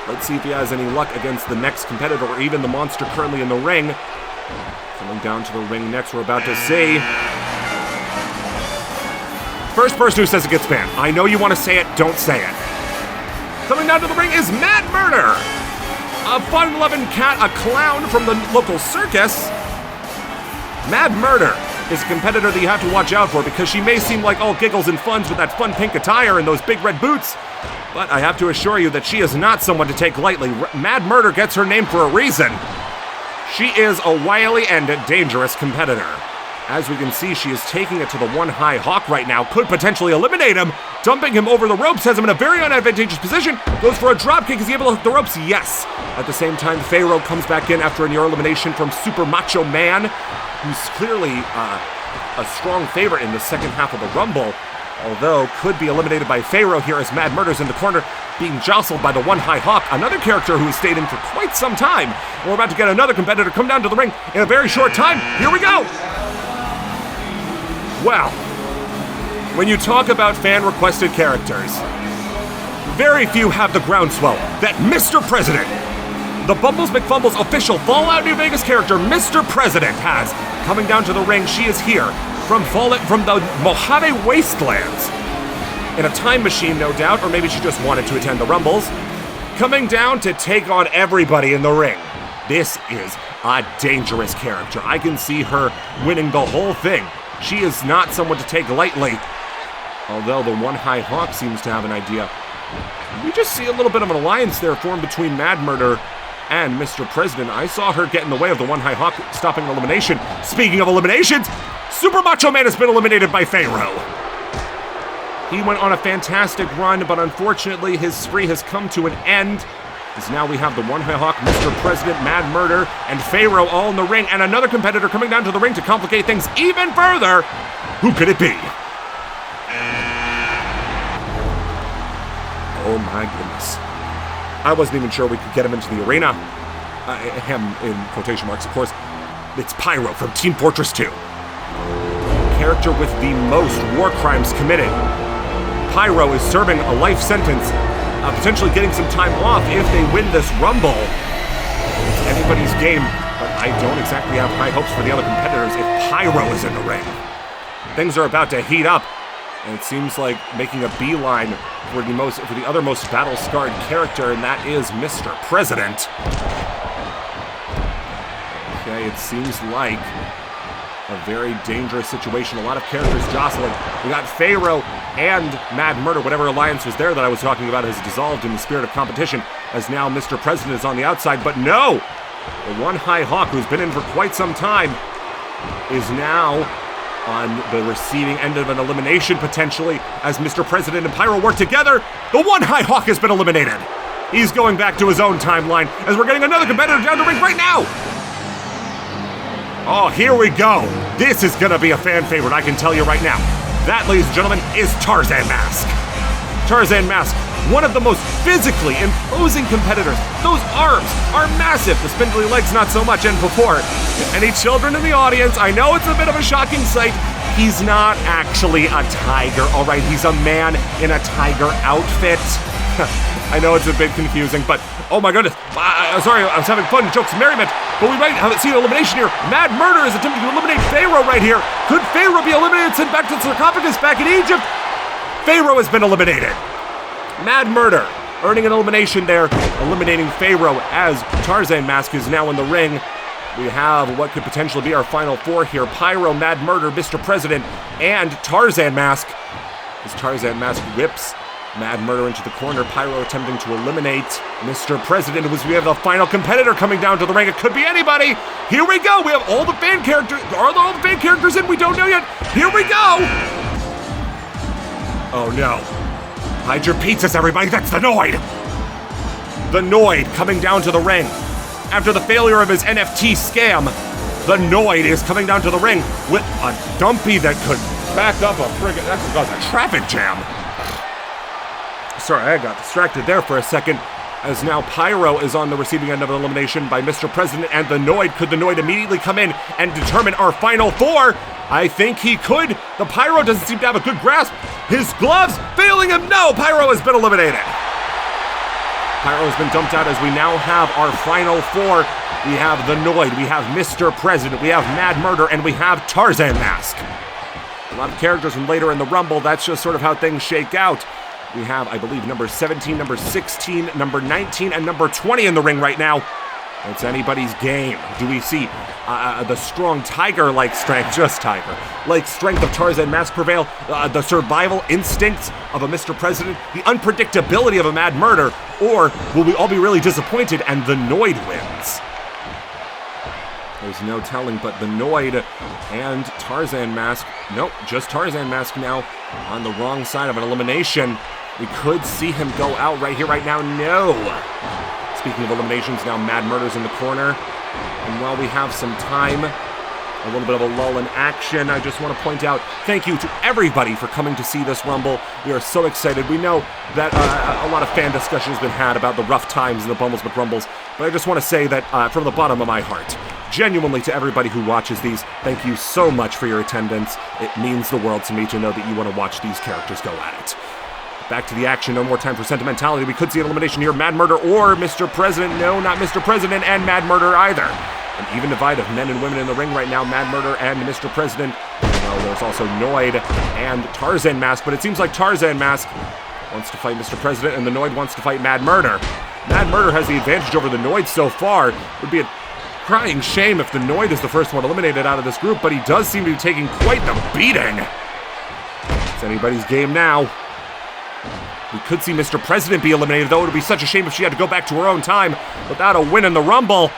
S1: Let's see if he has any luck against the next competitor or even the monster currently in the ring. Coming down to the ring next, we're about to see... First person who says it gets banned. I know you want to say it, don't say it. Coming down to the ring is Mad Murder, a fun-loving cat, a clown from the local circus. Mad Murder is a competitor that you have to watch out for because she may seem like all giggles and funs with that fun pink attire and those big red boots, but I have to assure you that she is not someone to take lightly. Mad Murder gets her name for a reason. She is a wily and dangerous competitor. As we can see, she is taking it to the One High Hawk right now. Could potentially eliminate him. Dumping him over the ropes has him in a very unadvantageous position. Goes for a dropkick. Is he able to hit the ropes? Yes. At the same time, Pharaoh comes back in after a near elimination from Super Macho Man, who's clearly a strong favorite in the second half of the Rumble, although could be eliminated by Pharaoh here as Mad Murder's in the corner, being jostled by the One High Hawk, another character who has stayed in for quite some time. And we're about to get another competitor come down to the ring in a very short time. Here we go. Well, when you talk about fan-requested characters, very few have the groundswell that Mr. President, the Bumbles McFumbles official Fallout New Vegas character, Mr. President, has. Coming down to the ring, she is here from the Mojave Wastelands. In a time machine, no doubt, or maybe she just wanted to attend the Rumbles. Coming down to take on everybody in the ring. This is a dangerous character. I can see her winning the whole thing. She is not someone to take lightly, although the One High Hawk seems to have an idea. We just see a little bit of an alliance there formed between Mad Murder and Mr. President. I saw her get in the way of the One High Hawk stopping an elimination. Speaking of eliminations, Super Macho Man has been eliminated by Pharaoh. He went on a fantastic run, but unfortunately his spree has come to an end. As now we have the One High Hawk, Mr. President, Mad Murder, and Pharaoh all in the ring, and another competitor coming down to the ring to complicate things even further. Who could it be? Oh my goodness. I wasn't even sure we could get him into the arena. Him in quotation marks, of course. It's Pyro from Team Fortress 2. Character with the most war crimes committed. Pyro is serving a life sentence, potentially getting some time off if they win this Rumble. It's anybody's game, but I don't exactly have high hopes for the other competitors if Pyro is in the ring. Things are about to heat up, and it seems like making a beeline for the other most battle-scarred character, and that is Mr. President. Okay, it seems like a very dangerous situation. A lot of characters jostling. We got Pharaoh and Mad Murder. Whatever alliance was there that I was talking about has dissolved in the spirit of competition, as now Mr. President is on the outside. But no! The One High Hawk, who's been in for quite some time, is now on the receiving end of an elimination, potentially, as Mr. President and Pyro work together. The One High Hawk has been eliminated. He's going back to his own timeline, as we're getting another competitor down the ring right now. Oh, here we go. This is gonna be a fan favorite, I can tell you right now. That, ladies and gentlemen, is Tarzan Mask. Tarzan Mask, one of the most physically imposing competitors. Those arms are massive. The spindly legs, not so much. And before any children in the audience, I know it's a bit of a shocking sight. He's not actually a tiger, all right? He's a man in a tiger outfit. I know it's a bit confusing, but oh my goodness. Sorry, I was having fun, jokes, merriment, but we might have seen an elimination here. Mad Murder is attempting to eliminate Pharaoh right here. Could Pharaoh be eliminated, sent back to the sarcophagus back in Egypt? Pharaoh has been eliminated. Mad Murder earning an elimination there, eliminating Pharaoh as Tarzan Mask is now in the ring. We have what could potentially be our final four here. Pyro, Mad Murder, Mr. President, and Tarzan Mask. As Tarzan Mask whips Mad Murder into the corner. Pyro attempting to eliminate Mr. President. We have the final competitor coming down to the ring. It could be anybody. Here we go. We have all the fan characters. Are all the fan characters in? We don't know yet. Here we go. Oh no. Hide your pizzas, everybody. That's the Noid. The Noid coming down to the ring. After the failure of his NFT scam, the Noid is coming down to the ring with a dumpy that could back up that could cause a traffic jam. Sorry, I got distracted there for a second, as now Pyro is on the receiving end of an elimination by Mr. President and the Noid. Could the Noid immediately come in and determine our final four? I think he could. The Pyro doesn't seem to have a good grasp. His gloves failing him. No, Pyro has been eliminated. Pyro has been dumped out as we now have our final four. We have the Noid, we have Mr. President, we have Mad Murder, and we have Tarzan Mask. A lot of characters from later in the Rumble. That's just sort of how things shake out. We have, I believe, number 17, number 16, number 19, and number 20 in the ring right now. It's anybody's game. Do we see the strong tiger-like strength, just tiger-like strength of Tarzan Mask prevail, the survival instincts of a Mr. President, the unpredictability of a Mad Murder, or will we all be really disappointed and the Noid wins? There's no telling, but the Noid and Tarzan Mask, nope, just Tarzan Mask now on the wrong side of an elimination. We could see him go out right here, right now. No. Speaking of eliminations, now Mad Murder's in the corner. And while we have some time, a little bit of a lull in action, I just want to point out thank you to everybody for coming to see this Rumble. We are so excited. We know that a lot of fan discussion has been had about the rough times in the Bumbles McRumbles, but I just want to say that from the bottom of my heart, genuinely to everybody who watches these, thank you so much for your attendance. It means the world to me to know that you want to watch these characters go at it. Back to the action, no more time for sentimentality. We could see an elimination here, Mad Murder or Mr. President. No, not Mr. President and Mad Murder either. An even divide of men and women in the ring right now, Mad Murder and Mr. President. Well, there's also Noid and Tarzan Mask, but it seems like Tarzan Mask wants to fight Mr. President and the Noid wants to fight Mad Murder. Mad Murder has the advantage over the Noid so far. It would be a crying shame if the Noid is the first one eliminated out of this group, but he does seem to be taking quite the beating. It's anybody's game now. We could see Mr. President be eliminated, though it would be such a shame if she had to go back to her own time without a win in the Rumble.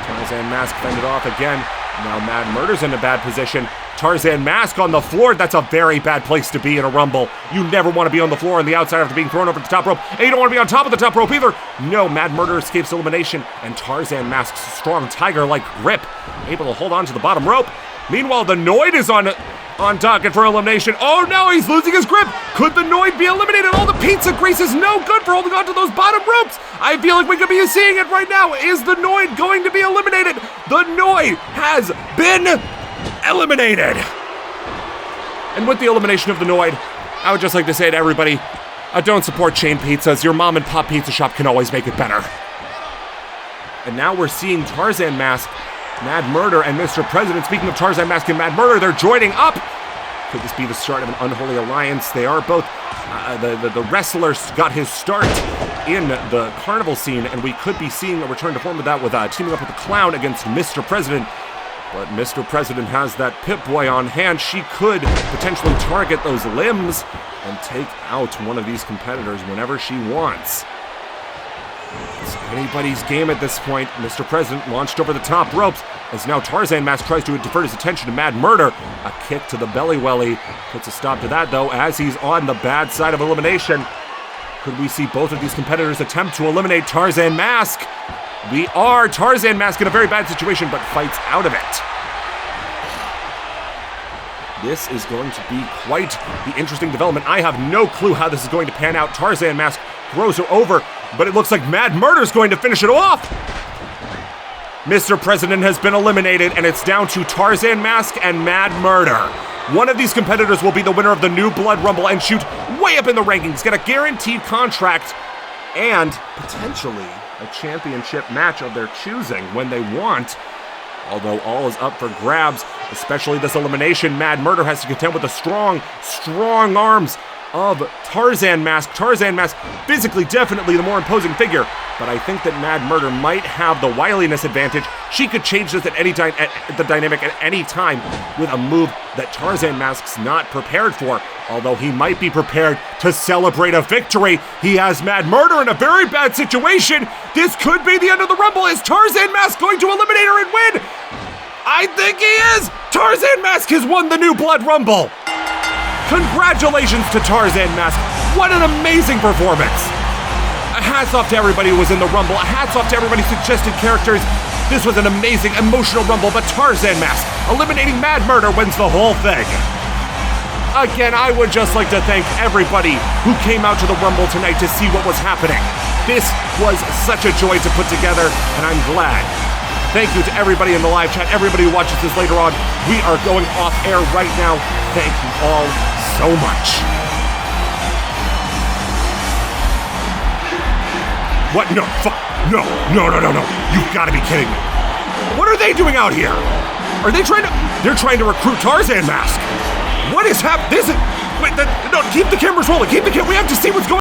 S1: Tarzan Mask fended off again. Now Mad Murder's in a bad position. Tarzan Mask on the floor. That's a very bad place to be in a Rumble. You never want to be on the floor on the outside after being thrown over the top rope. And you don't want to be on top of the top rope either. No, Mad Murder escapes elimination, and Tarzan Mask's strong tiger-like grip able to hold on to the bottom rope. Meanwhile, the Noid is on docket for elimination. Oh no, he's losing his grip. Could the Noid be eliminated? All the pizza grease is no good for holding on to those bottom ropes. I feel like we could be seeing it right now. Is the Noid going to be eliminated? The Noid has been eliminated. And with the elimination of the Noid, I would just like to say to everybody, don't support chain pizzas. Your mom and pop pizza shop can always make it better. And now we're seeing Tarzan Mask, Mad Murder, and Mr. President. Speaking of Tarzan Mask and Mad Murder, they're joining up. Could this be the start of an unholy alliance? They are both, the wrestler got his start in the carnival scene, and we could be seeing a return to form of that with teaming up with the Clown against Mr. President. But Mr. President has that Pip-Boy on hand. She could potentially target those limbs and take out one of these competitors whenever she wants. It's anybody's game at this point. Mr. President launched over the top ropes as now Tarzan Mask tries to divert his attention to Mad Murder. A kick to the belly welly puts a stop to that, though, as he's on the bad side of elimination. Could we see both of these competitors attempt to eliminate Tarzan Mask? We are. Tarzan Mask in a very bad situation, but fights out of it. This is going to be quite the interesting development. I have no clue how this is going to pan out. Tarzan Mask throws her over, but it looks like Mad Murder's going to finish it off. Mr. President has been eliminated, and it's down to Tarzan Mask and Mad Murder. One of these competitors will be the winner of the New Blood Rumble and shoot way up in the rankings, get a guaranteed contract, and potentially a championship match of their choosing when they want. Although all is up for grabs, especially this elimination, Mad Murder has to contend with the strong arms of Tarzan Mask. Tarzan Mask, physically definitely the more imposing figure. but I think that Mad Murder might have the wiliness advantage. She could change this at any time, the dynamic at any time with a move that Tarzan Mask's not prepared for. Although he might be prepared to celebrate a victory, he has Mad Murder in a very bad situation. This could be the end of the Rumble. Is Tarzan Mask going to eliminate her and win? I think he is! Tarzan Mask has won the New Blood Rumble! Congratulations to Tarzan Mask. What an amazing performance. Hats off to everybody who was in the Rumble. Hats off to everybody who suggested characters. This was an amazing, emotional Rumble, but Tarzan Mask, eliminating Mad Murder, wins the whole thing. Again, I would just like to thank everybody who came out to the Rumble tonight to see what was happening. This was such a joy to put together, and I'm glad. Thank you to everybody in the live chat, everybody who watches this later on. We are going off air right now. Thank you all so much. What? No, no. You've got to be kidding me. What are they doing out here? They're trying to recruit Tarzan Mask. What is happening? Wait, no, keep the cameras rolling. We have to see what's going on.